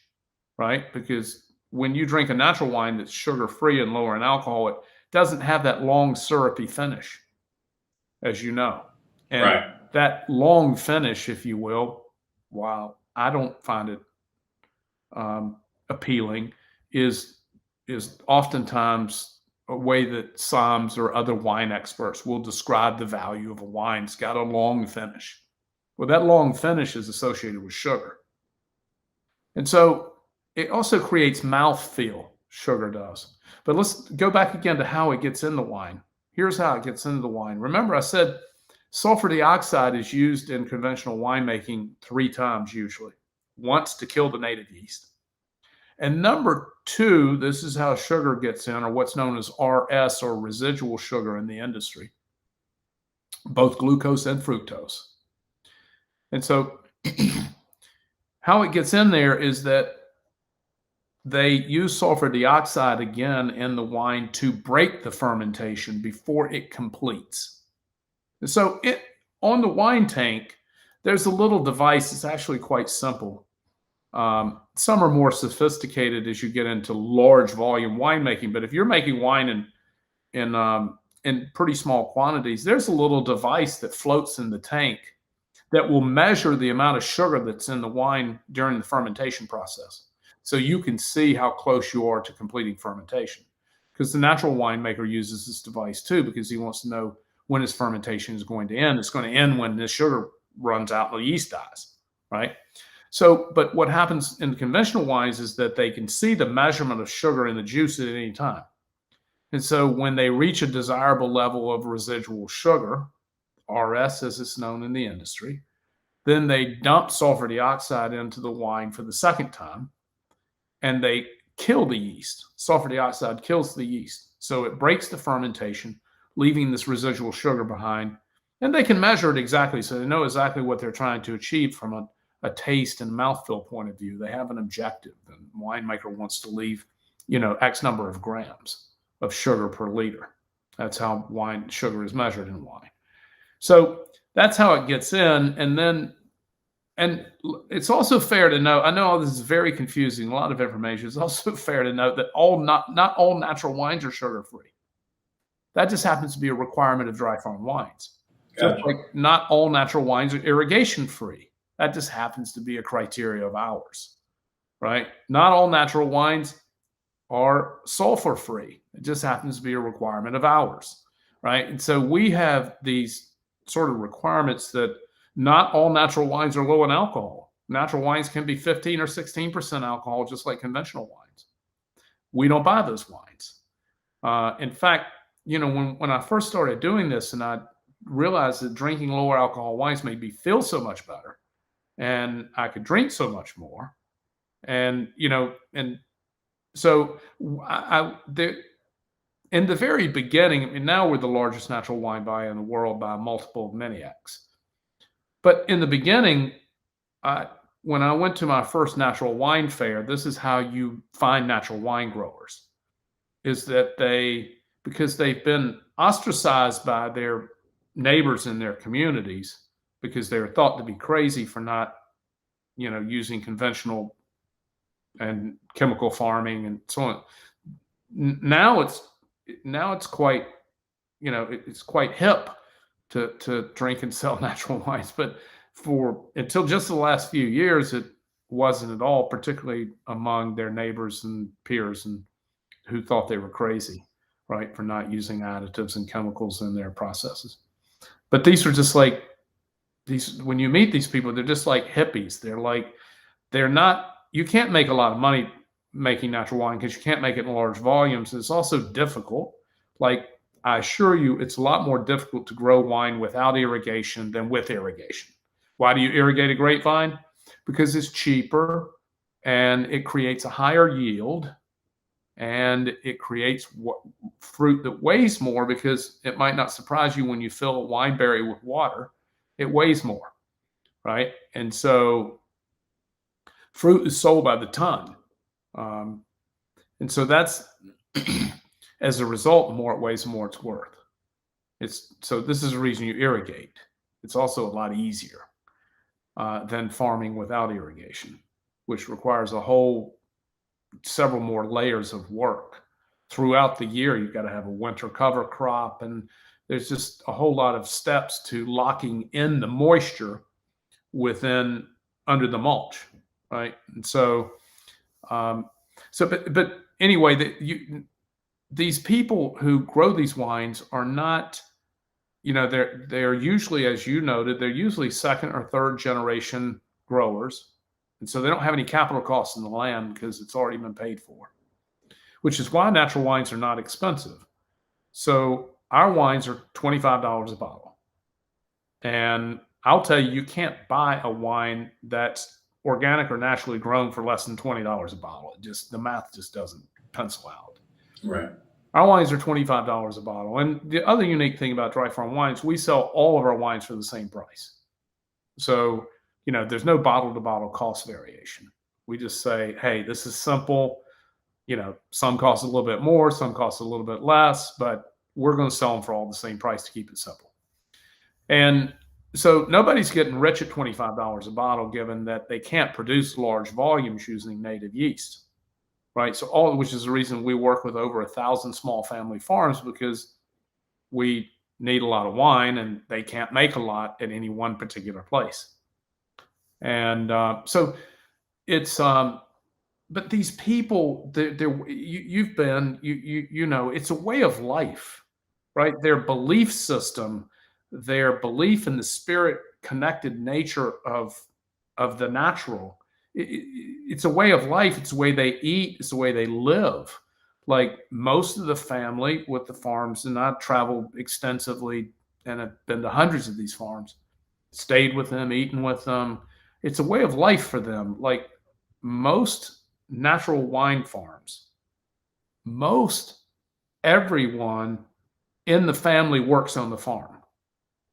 right? Because when you drink a natural wine that's sugar-free and lower in alcohol, it doesn't have that long syrupy finish, as you know. And that long finish, if you will, while I don't find it appealing, is oftentimes a way that SOMs or other wine experts will describe the value of a wine. It's got a long finish. Well, that long finish is associated with sugar. And so it also creates mouthfeel, sugar does. But let's go back again to how it gets in the wine. Here's how it gets into the wine. Remember, I said sulfur dioxide is used in conventional winemaking 3 times usually. Once to kill the native yeast. And number 2, this is how sugar gets in, or what's known as RS, or residual sugar in the industry, both glucose and fructose. And so how it gets in there is that they use sulfur dioxide again in the wine to break the fermentation before it completes. And so on the wine tank, there's a little device. It's actually quite simple. Some are more sophisticated as you get into large volume winemaking. But if you're making wine in pretty small quantities, there's a little device that floats in the tank that will measure the amount of sugar that's in the wine during the fermentation process. So you can see how close you are to completing fermentation. Because the natural winemaker uses this device too, because he wants to know when his fermentation is going to end. It's going to end when the sugar runs out and the yeast dies, right? So, but what happens in conventional wines is that they can see the measurement of sugar in the juice at any time. And so when they reach a desirable level of residual sugar, RS as it's known in the industry, then they dump sulfur dioxide into the wine for the second time, and they kill the yeast. Sulfur dioxide kills the yeast. So it breaks the fermentation, leaving this residual sugar behind. And they can measure it exactly, so they know exactly what they're trying to achieve from a taste and mouthfeel point of view. They have an objective. The winemaker wants to leave, X number of grams of sugar per liter. That's how wine sugar is measured in wine. So that's how it gets in. And it's also fair to note, I know all this is very confusing, a lot of information. It's also fair to note that not all natural wines are sugar-free. That just happens to be a requirement of dry farm wines. Gotcha. Just like not all natural wines are irrigation free. That just happens to be a criteria of ours, right? Not all natural wines are sulfur free. It just happens to be a requirement of ours, right? And so we have these sort of requirements that not all natural wines are low in alcohol. Natural wines can be 15 or 16% alcohol, just like conventional wines. We don't buy those wines. In fact, when I first started doing this and I realized that drinking lower alcohol wines made me feel so much better and I could drink so much more. And, and so in the very beginning, I mean, now we're the largest natural wine buyer in the world by a multiple of many X. But in the beginning, when I went to my first natural wine fair, this is how you find natural wine growers, is that because they've been ostracized by their neighbors in their communities because they were thought to be crazy for not, using conventional and chemical farming and so on. Now it's quite, it's quite hip to drink and sell natural wines, but until just the last few years, it wasn't at all, particularly among their neighbors and peers and who thought they were crazy, right, for not using additives and chemicals in their processes. But these are just like when you meet these people, they're just like hippies. They're not, you can't make a lot of money making natural wine because you can't make it in large volumes. It's also difficult. Like, I assure you, it's a lot more difficult to grow wine without irrigation than with irrigation. Why do you irrigate a grapevine? Because it's cheaper and it creates a higher yield and it creates fruit that weighs more, because it might not surprise you when you fill a wine berry with water, it weighs more, right? And so fruit is sold by the ton. And so that's, as a result, the more it weighs, the more it's worth. So this is the reason you irrigate. It's also a lot easier than farming without irrigation, which requires several more layers of work. Throughout the year, you've got to have a winter cover crop, and there's just a whole lot of steps to locking in the moisture under the mulch, right? And so, but anyway, these people who grow these wines are not, they're usually, as you noted, they're usually second or third generation growers. And so they don't have any capital costs in the land because it's already been paid for, which is why natural wines are not expensive. So our wines are $25 a bottle. And I'll tell you, you can't buy a wine that's organic or naturally grown for less than $20 a bottle. The math just doesn't pencil out. Right. Our wines are $25 a bottle. And the other unique thing about dry farm wines, we sell all of our wines for the same price. So, there's no bottle to bottle cost variation. We just say, hey, this is simple. Some cost a little bit more, some cost a little bit less, but we're going to sell them for all the same price to keep it simple. And so nobody's getting rich at $25 a bottle, given that they can't produce large volumes using native yeast, right? So which is the reason we work with over 1,000 small family farms, because we need a lot of wine and they can't make a lot at any one particular place. And so it's, but these people, you've been, it's a way of life, right? Their belief system, their belief in the spirit connected nature of the natural. It's a way of life. It's the way they eat. It's the way they live. Like most of the family with the farms, and I've traveled extensively and have been to hundreds of these farms, stayed with them, eaten with them. It's a way of life for them. Like most natural wine farms, everyone in the family works on the farm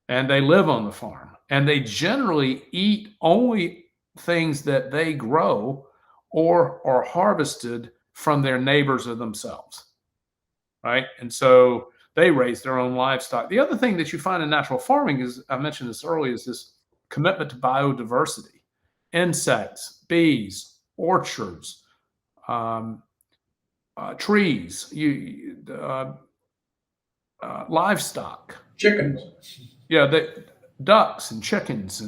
and they live on the farm, and they generally eat only things that they grow or are harvested from their neighbors or themselves, right? And so they raise their own livestock. The other thing that you find in natural farming is, I mentioned this earlier, is this commitment to biodiversity. Insects, bees, orchards, trees, livestock. Chickens. Yeah, ducks and chickens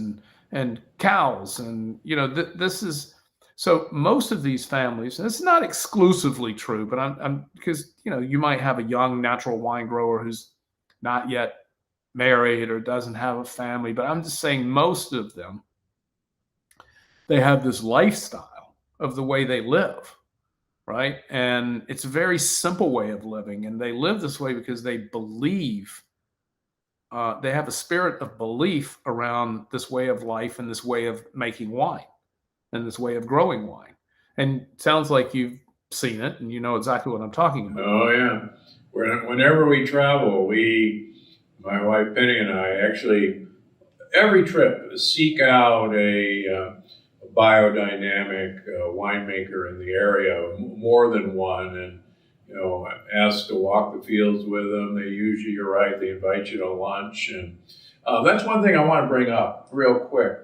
and cows, and this is so most of these families. And it's not exclusively true, but I'm because you might have a young natural wine grower who's not yet married or doesn't have a family, but I'm just saying most of them, they have this lifestyle of the way they live, right? And it's a very simple way of living, and they live this way because they believe. They have a spirit of belief around this way of life and this way of making wine and this way of growing wine. And it sounds like you've seen it and you know exactly what I'm talking about. Oh, yeah. Whenever we travel, my wife Penny and I, actually, every trip, seek out a biodynamic winemaker in the area, more than one, and ask to walk the fields with them. They usually, you're right, they invite you to lunch, and that's one thing I want to bring up real quick.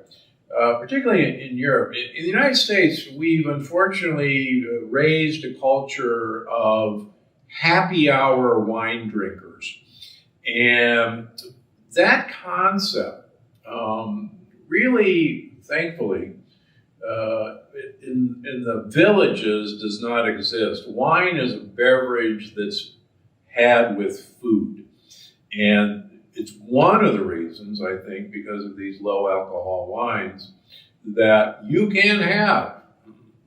Particularly in Europe. In the United States, we've unfortunately raised a culture of happy hour wine drinkers. And that concept really, thankfully, in the villages does not exist. Wine is a beverage that's had with food. And it's one of the reasons, I think, because of these low alcohol wines, that you can have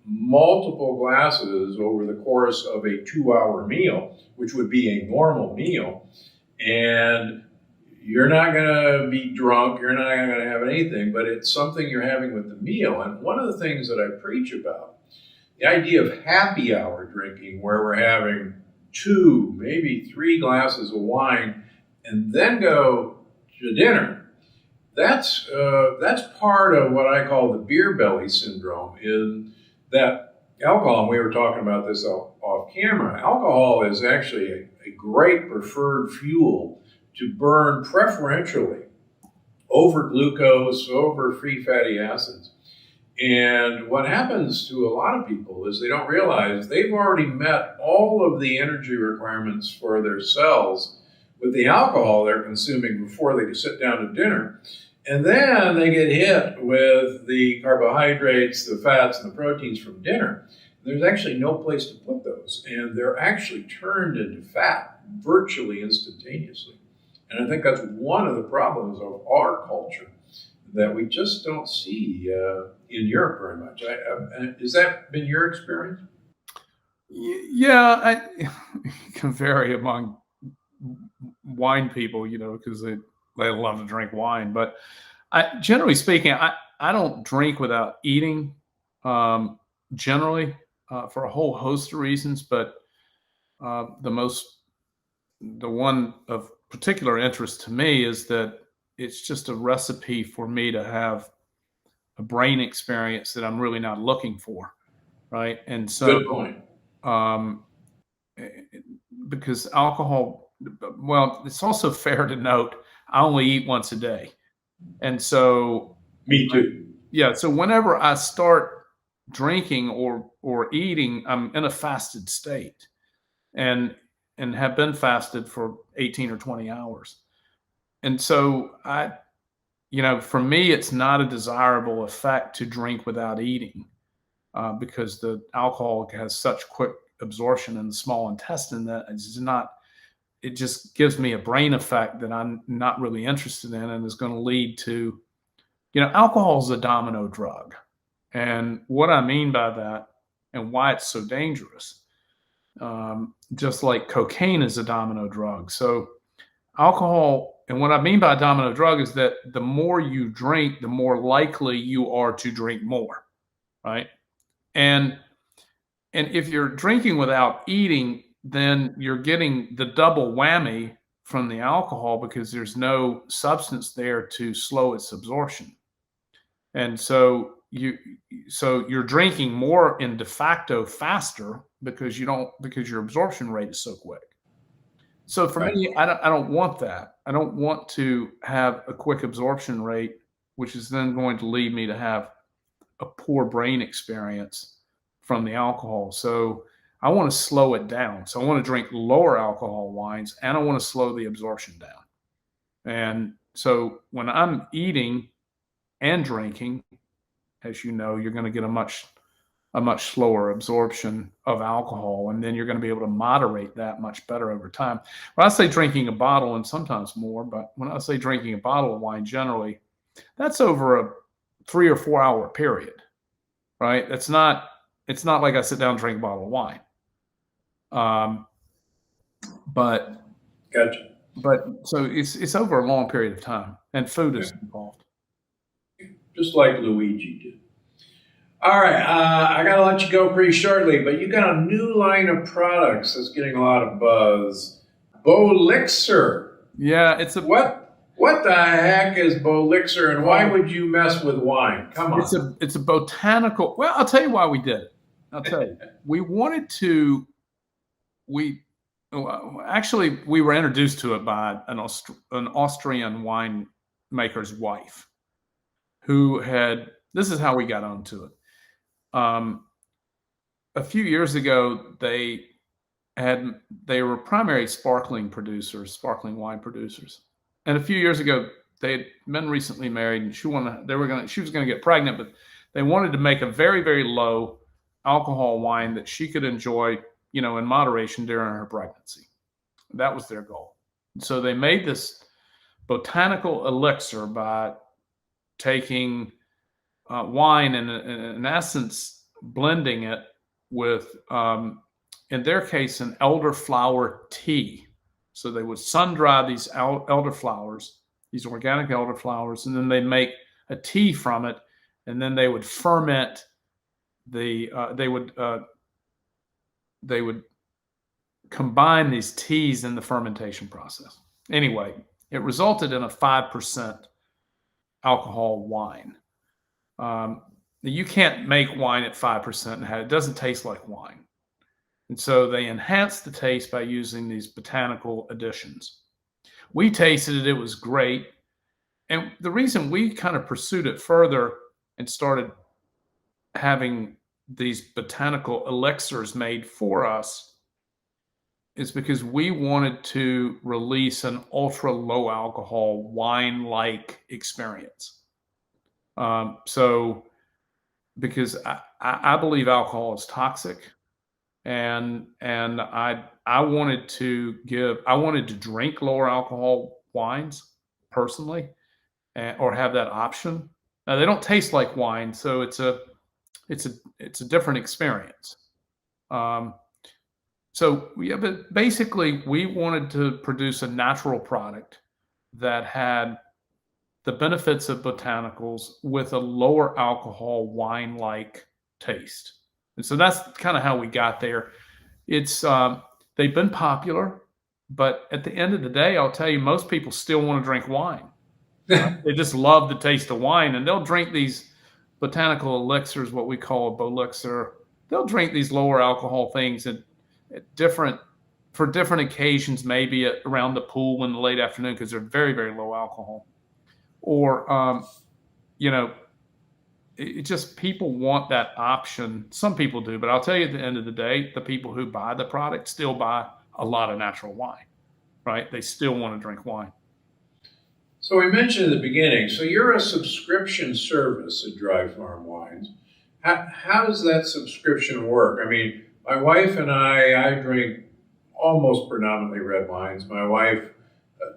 multiple glasses over the course of a 2-hour meal, which would be a normal meal, and you're not going to be drunk, you're not going to have anything, but it's something you're having with the meal. And one of the things that I preach about, the idea of happy hour drinking, where we're having 2, maybe 3 glasses of wine, and then go to dinner. That's part of what I call the beer belly syndrome. In that alcohol, and we were talking about this off camera, alcohol is actually a great preferred fuel to burn preferentially over glucose, over free fatty acids. And what happens to a lot of people is they don't realize they've already met all of the energy requirements for their cells with the alcohol they're consuming before they can sit down to dinner. And then they get hit with the carbohydrates, the fats, and the proteins from dinner. There's actually no place to put those. And they're actually turned into fat virtually instantaneously. And I think that's one of the problems of our culture that we just don't see in Europe very much. Has that been your experience? Yeah, it can vary among wine people, because they love to drink wine. But generally speaking, I don't drink without eating, generally, for a whole host of reasons. But the one of particular interest to me is that it's just a recipe for me to have a brain experience that I'm really not looking for, right? And so, good point. Because alcohol, well, it's also fair to note I only eat once a day, and so me too. Yeah, so whenever I start drinking or eating, I'm in a fasted state, and have been fasted for 18 or 20 hours. And so for me, it's not a desirable effect to drink without eating, because the alcohol has such quick absorption in the small intestine that it just gives me a brain effect that I'm not really interested in, and is going to lead to, alcohol is a domino drug. And what I mean by that and why it's so dangerous, just like cocaine is a domino drug. So alcohol, and what I mean by a domino drug is that the more you drink, the more likely you are to drink more, right? And if you're drinking without eating, then you're getting the double whammy from the alcohol because there's no substance there to slow its absorption. And so you're drinking more in de facto faster because your absorption rate is so quick. So for me, I don't want that. I don't want to have a quick absorption rate, which is then going to lead me to have a poor brain experience from the alcohol. So I want to slow it down. So I want to drink lower alcohol wines, and I want to slow the absorption down. And so when I'm eating and drinking, as you know, you're going to get a much slower absorption of alcohol, and then you're going to be able to moderate that much better over time. When I say drinking a bottle, and sometimes more, but when I say drinking a bottle of wine, generally, that's over a 3 or 4 hour period, right? It's not like I sit down and drink a bottle of wine. But Gotcha. So it's over a long period of time, and food is involved. Just like Luigi did. All right, I got to let you go pretty shortly, but you got a new line of products that's getting a lot of buzz. Bolixer. Yeah, it's a What the heck is Bolixer, and why would you mess with wine? Come on. It's a botanical. Well, I'll tell you why we did it. I'll tell you. We wanted to. Actually, we were introduced to it by an Austrian winemaker's wife, who had. This is how we got onto it. A few years ago, they were primary sparkling wine producers, and a few years ago they had been recently married, and she was going to get pregnant, but they wanted to make a very, very low alcohol wine that she could enjoy, in moderation during her pregnancy. That was their goal. So they made this botanical elixir by taking wine and, in essence, blending it with, in their case, an elderflower tea. So they would sun dry these elderflowers, these organic elderflowers, and then they make a tea from it, and then they would ferment they would combine these teas in the fermentation process. Anyway, it resulted in a 5% alcohol wine. You can't make wine at 5% and it doesn't taste like wine. And so they enhanced the taste by using these botanical additions. We tasted it, it was great. And the reason we kind of pursued it further and started having these botanical elixirs made for us is because we wanted to release an ultra low alcohol wine-like experience. Because I believe alcohol is toxic, and I wanted to drink lower alcohol wines personally, or have that option. Now, they don't taste like wine, so it's a different experience. But basically we wanted to produce a natural product that had the benefits of botanicals with a lower alcohol wine-like taste. And so that's kind of how we got there. It's they've been popular, but at the end of the day, I'll tell you, most people still want to drink wine. They just love the taste of wine, and they'll drink these botanical elixirs, what we call a bolixir. They'll drink these lower alcohol things for different occasions, maybe around the pool in the late afternoon, because they're very, very low alcohol. Or, it just, people want that option. Some people do, but I'll tell you, at the end of the day, the people who buy the product still buy a lot of natural wine, right? They still want to drink wine. So we mentioned at the beginning, so you're a subscription service at Dry Farm Wines. How does that subscription work? I mean, my wife and I drink almost predominantly red wines. My wife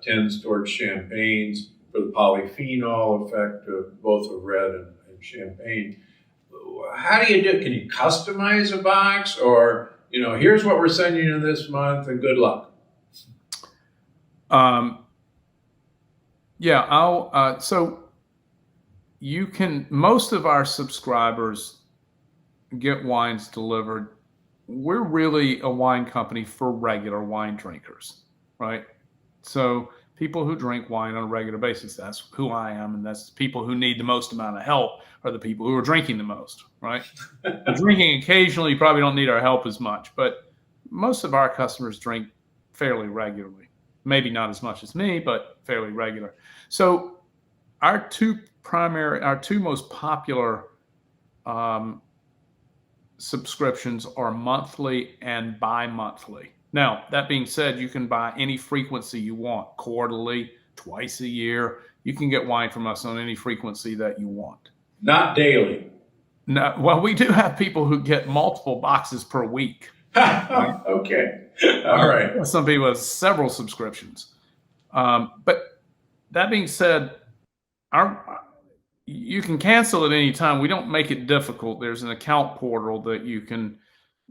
tends towards champagnes for the polyphenol effect of both of red and champagne. How do you do it? Can you customize a box, or, here's what we're sending you this month and good luck? So you can, most of our subscribers get wines delivered. We're really a wine company for regular wine drinkers, right? So people who drink wine on a regular basis, that's who I am, and that's the people who need the most amount of help are the people who are drinking the most, right? Drinking occasionally, you probably don't need our help as much, but most of our customers drink fairly regularly. Maybe not as much as me, but fairly regular. So our two most popular subscriptions are monthly and bi-monthly. Now, that being said, you can buy any frequency you want, quarterly, twice a year. You can get wine from us on any frequency that you want. Not daily. No, well, we do have people who get multiple boxes per week. Right? Okay. All right. Some people have several subscriptions. But that being said, you can cancel at any time. We don't make it difficult. There's an account portal that you can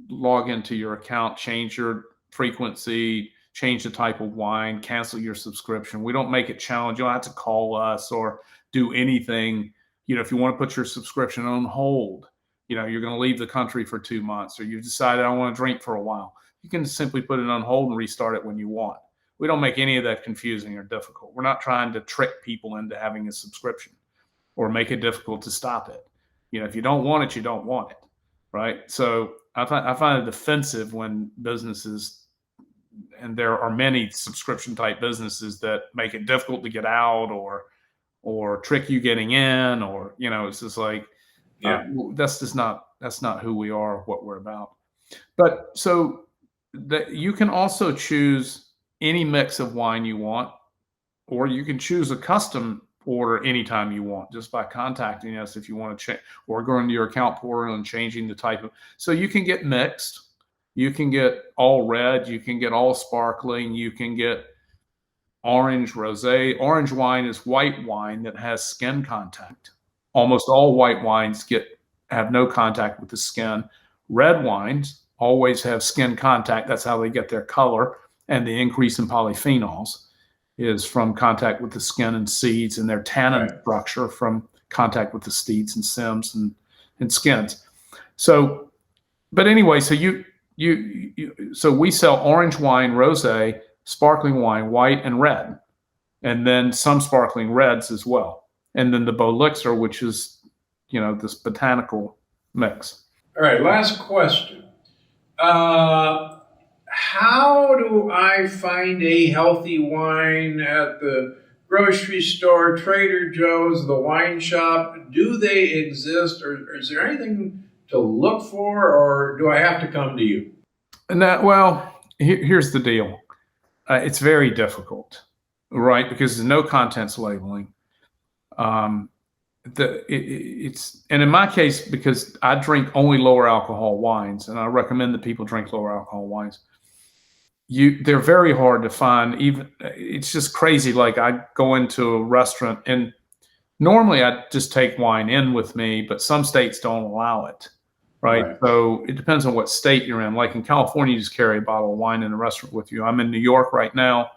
log into your account, change your frequency, change the type of wine, cancel your subscription. We don't make it challenging. You don't have to call us or do anything. If you want to put your subscription on hold, you're going to leave the country for 2 months, or you've decided I want to drink for a while, you can simply put it on hold and restart it when you want. We don't make any of that confusing or difficult. We're not trying to trick people into having a subscription or make it difficult to stop it. If you don't want it, you don't want it, right? So I find it offensive when businesses, and there are many subscription type businesses that make it difficult to get out or trick you getting in, or it's just like, that's not who we are, what we're about. But so that you can also choose any mix of wine you want, or you can choose a custom order anytime you want, just by contacting us if you want to change, or going to your account portal and changing the type of. So you can get mixed, you can get all red, you can get all sparkling, you can get orange, rosé. Orange wine is white wine that has skin contact. Almost all white wines have no contact with the skin. Red wines always have skin contact. That's how they get their color, and the increase in polyphenols is from contact with the skin and seeds, and their tannin structure from contact with the seeds and stems and skins. So, but anyway, so so we sell orange wine, rosé, sparkling wine, white and red, and then some sparkling reds as well. And then the Bolixer, which is, this botanical mix. All right, last question. How do I find a healthy wine at the grocery store, Trader Joe's, the wine shop? Do they exist, or is there anything to look for, or do I have to come to you? Here's the deal. It's very difficult, right? Because there's no contents labeling. And in my case, because I drink only lower alcohol wines, and I recommend that people drink lower alcohol wines, they're very hard to find. Even it's just crazy. Like, I go into a restaurant, and normally I just take wine in with me, but some states don't allow it, right? So it depends on what state you're in. Like in California, you just carry a bottle of wine in a restaurant with you. I'm in New York right now.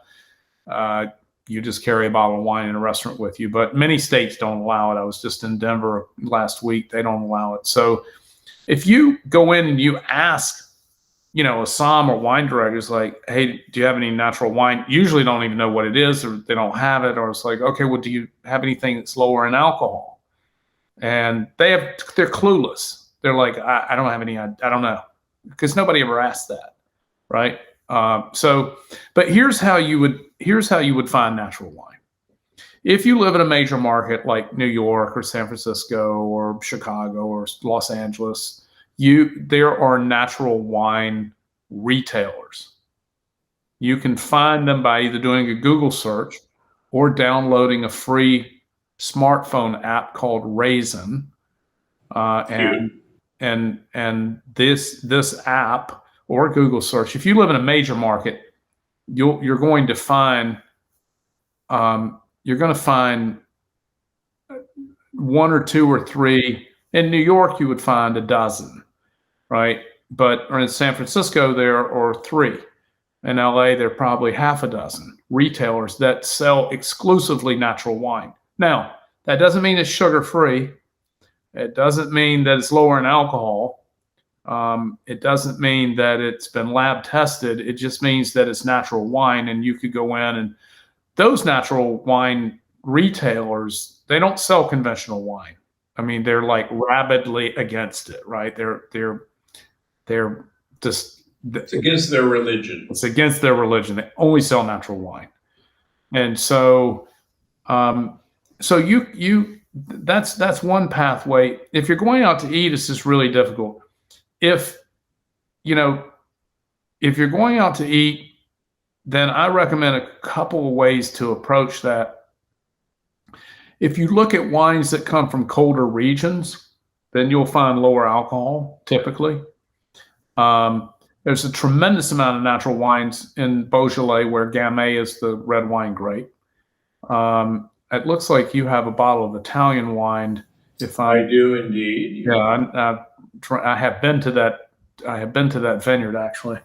You just carry a bottle of wine in a restaurant with you, but many states don't allow it. I was just in Denver last week. They don't allow it. So if you go in and you ask, a som or wine director is like, hey, do you have any natural wine? Usually don't even know what it is, or they don't have it. Or it's like, okay, well, do you have anything that's lower in alcohol? And they're clueless. They're like, I don't have any, I don't know, because nobody ever asked that. Right. But here's how you would find natural wine. If you live in a major market like New York or San Francisco or Chicago or Los Angeles, there are natural wine retailers. You can find them by either doing a Google search or downloading a free smartphone app called Raisin. And this app or Google search, if you live in a major market, you're going to find one or two or three. In New York, you would find a dozen, right? Or in San Francisco, there are 3. In LA, there are probably half a dozen retailers that sell exclusively natural wine. Now, that doesn't mean it's sugar-free. It doesn't mean that it's lower in alcohol. It doesn't mean that it's been lab tested. It just means that it's natural wine, and you could go in, and those natural wine retailers, they don't sell conventional wine. I mean, they're like rabidly against it, right? They're just, it's against their religion. It's against their religion. They only sell natural wine. And so, that's one pathway. If you're going out to eat, it's just really difficult. if, if you're going out to eat, then I recommend a couple of ways to approach that. If you look at wines that come from colder regions, then you'll find lower alcohol typically. There's a tremendous amount of natural wines in Beaujolais, where Gamay is the red wine grape. It looks like you have a bottle of Italian wine. I do indeed. Yeah, I have been to that. I have been to that vineyard actually.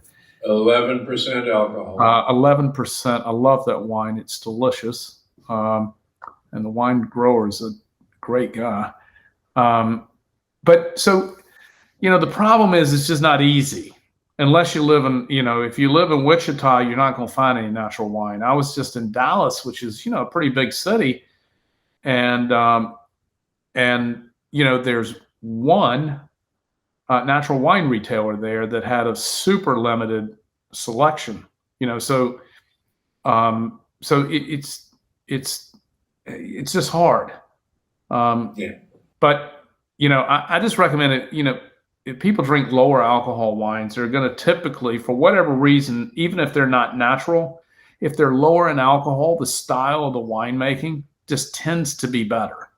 11% alcohol. 11%. I love that wine. It's delicious. And the wine grower is a great guy. But so, the problem is it's just not easy unless you live in, if you live in Wichita, you're not going to find any natural wine. I was just in Dallas, which is, a pretty big city. And there's one natural wine retailer there that had a super limited selection, so it's just hard. But, I just recommend it, if people drink lower alcohol wines, they're going to typically, for whatever reason, even if they're not natural, if they're lower in alcohol, the style of the winemaking just tends to be better,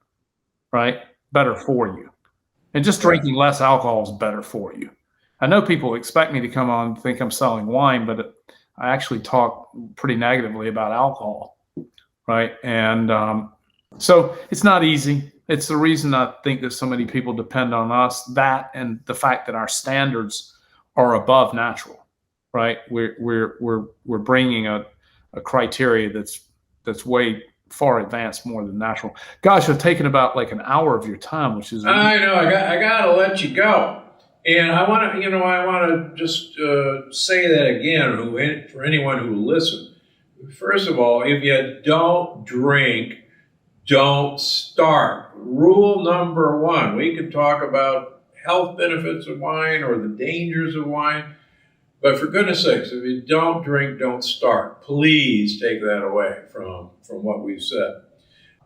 right? Better for you. And just drinking less alcohol is better for you. I know people expect me to come on and think I'm selling wine, but I actually talk pretty negatively about alcohol, right? And so it's not easy. It's the reason I think that so many people depend on us, that and the fact that our standards are above natural, right? We're bringing a criteria that's way far advanced more than natural. Gosh, I've taken about like an hour of your time, which is. I know. I got to let you go, and I want to just say that again for anyone who listens. First of all, if you don't drink, don't start. Rule number one. We could talk about health benefits of wine or the dangers of wine, but for goodness sakes, if you don't drink, don't start. Please take that away from what we've said.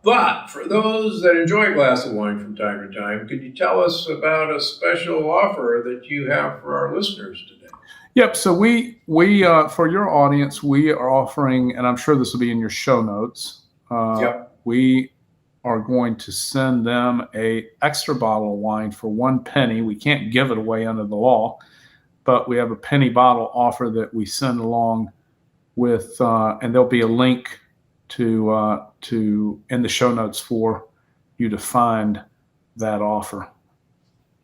But for those that enjoy a glass of wine from time to time, could you tell us about a special offer that you have for our listeners today? Yep. So we for your audience, we are offering, and I'm sure this will be in your show notes. We are going to send them a extra bottle of wine for 1 penny. We can't give it away under the law, but we have a penny bottle offer that we send along with, and there'll be a link to in the show notes for you to find that offer.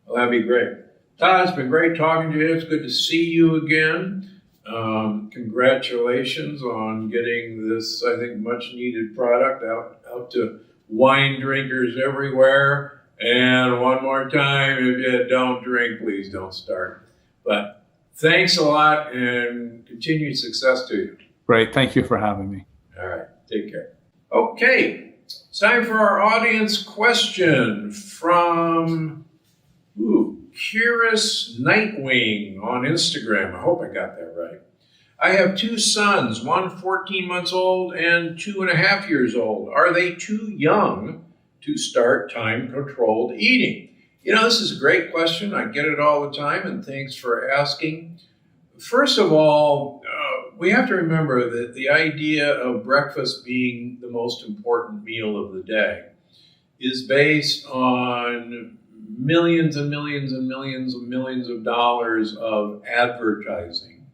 Well, that'd be great. Todd, it's been great talking to you. It's good to see you again. Congratulations on getting this, I think, much needed product out to wine drinkers everywhere. And one more time, if you don't drink, please don't start. But thanks a lot and continued success to you. Great. Thank you for having me. All right. Take care. Okay. It's time for our audience question from Purest Nightwing on Instagram. I hope I got that right. I have 2 sons, one 14 months old and 2.5 years old. Are they too young to start time-controlled eating? This is a great question. I get it all the time, and thanks for asking. First of all, we have to remember that the idea of breakfast being the most important meal of the day is based on millions and millions and millions and millions of dollars of advertising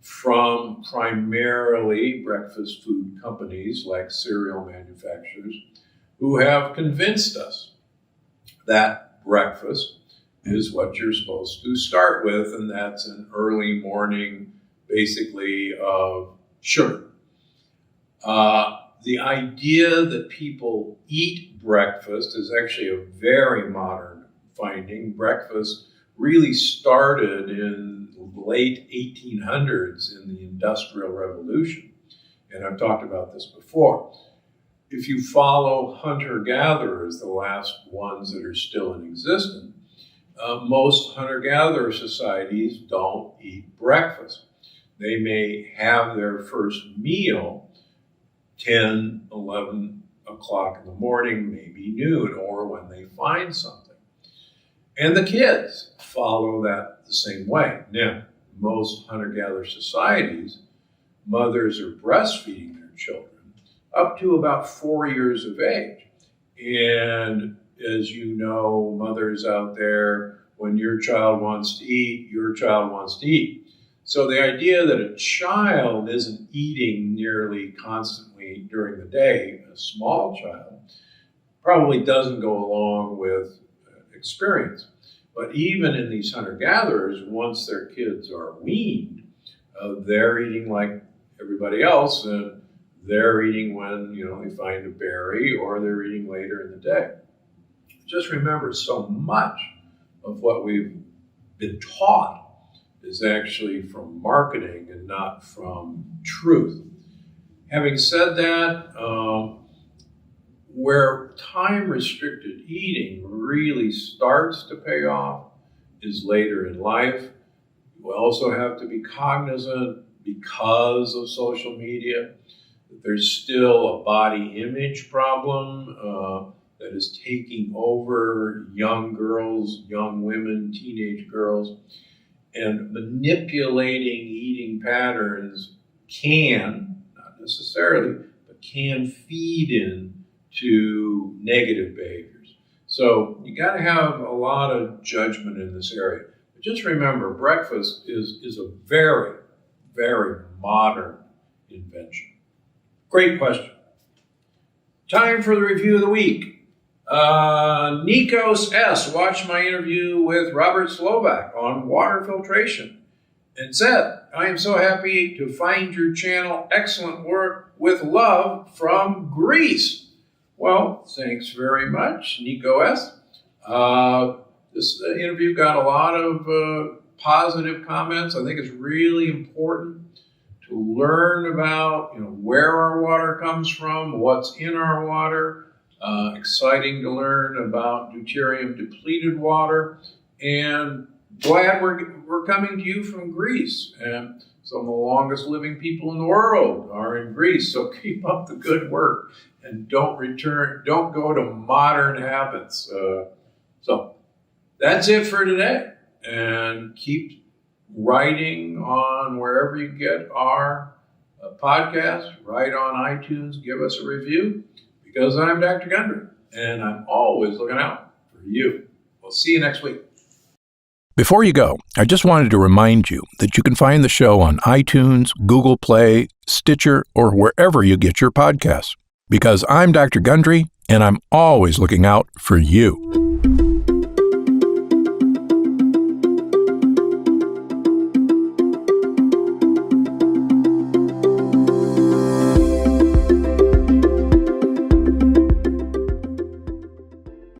from primarily breakfast food companies like cereal manufacturers who have convinced us that breakfast is what you're supposed to start with, and that's an early morning, basically, of sugar. The idea that people eat breakfast is actually a very modern finding. Breakfast really started in the late 1800s in the Industrial Revolution, and I've talked about this before. If you follow hunter-gatherers, the last ones that are still in existence, most hunter-gatherer societies don't eat breakfast. They may have their first meal 10, 11 o'clock in the morning, maybe noon, or when they find something. And the kids follow that the same way. Now, most hunter-gatherer societies, mothers are breastfeeding their children up to about 4 years of age. And as you know, mothers out there, when your child wants to eat, your child wants to eat. So the idea that a child isn't eating nearly constantly during the day, a small child, probably doesn't go along with experience. But even in these hunter-gatherers, once their kids are weaned, they're eating like everybody else, and they're eating when they find a berry, or they're eating later in the day. Just remember, so much of what we've been taught is actually from marketing and not from truth. Having said that, where time-restricted eating really starts to pay off is later in life. You also have to be cognizant, because of social media, that there's still a body image problem that is taking over young girls, young women, teenage girls, and manipulating eating patterns can, not necessarily, but can feed in to negative behaviors. So you got to have a lot of judgment in this area. But just remember, breakfast is a very, very modern invention. Great question. Time for the review of the week. Nikos S. watched my interview with Robert Slovak on water filtration and said, "I am so happy to find your channel. Excellent work. With love from Greece." Well, thanks very much, Nico S. This interview got a lot of positive comments. I think it's really important to learn about where our water comes from, what's in our water. Exciting to learn about deuterium-depleted water. And glad we're coming to you from Greece. And some of the longest living people in the world are in Greece. So keep up the good work. And don't go to modern habits. So that's it for today. And keep writing on wherever you get our podcast. Write on iTunes. Give us a review. Because I'm Dr. Gundry, and I'm always looking out for you. We'll see you next week. Before you go, I just wanted to remind you that you can find the show on iTunes, Google Play, Stitcher, or wherever you get your podcasts. Because I'm Dr. Gundry, and I'm always looking out for you.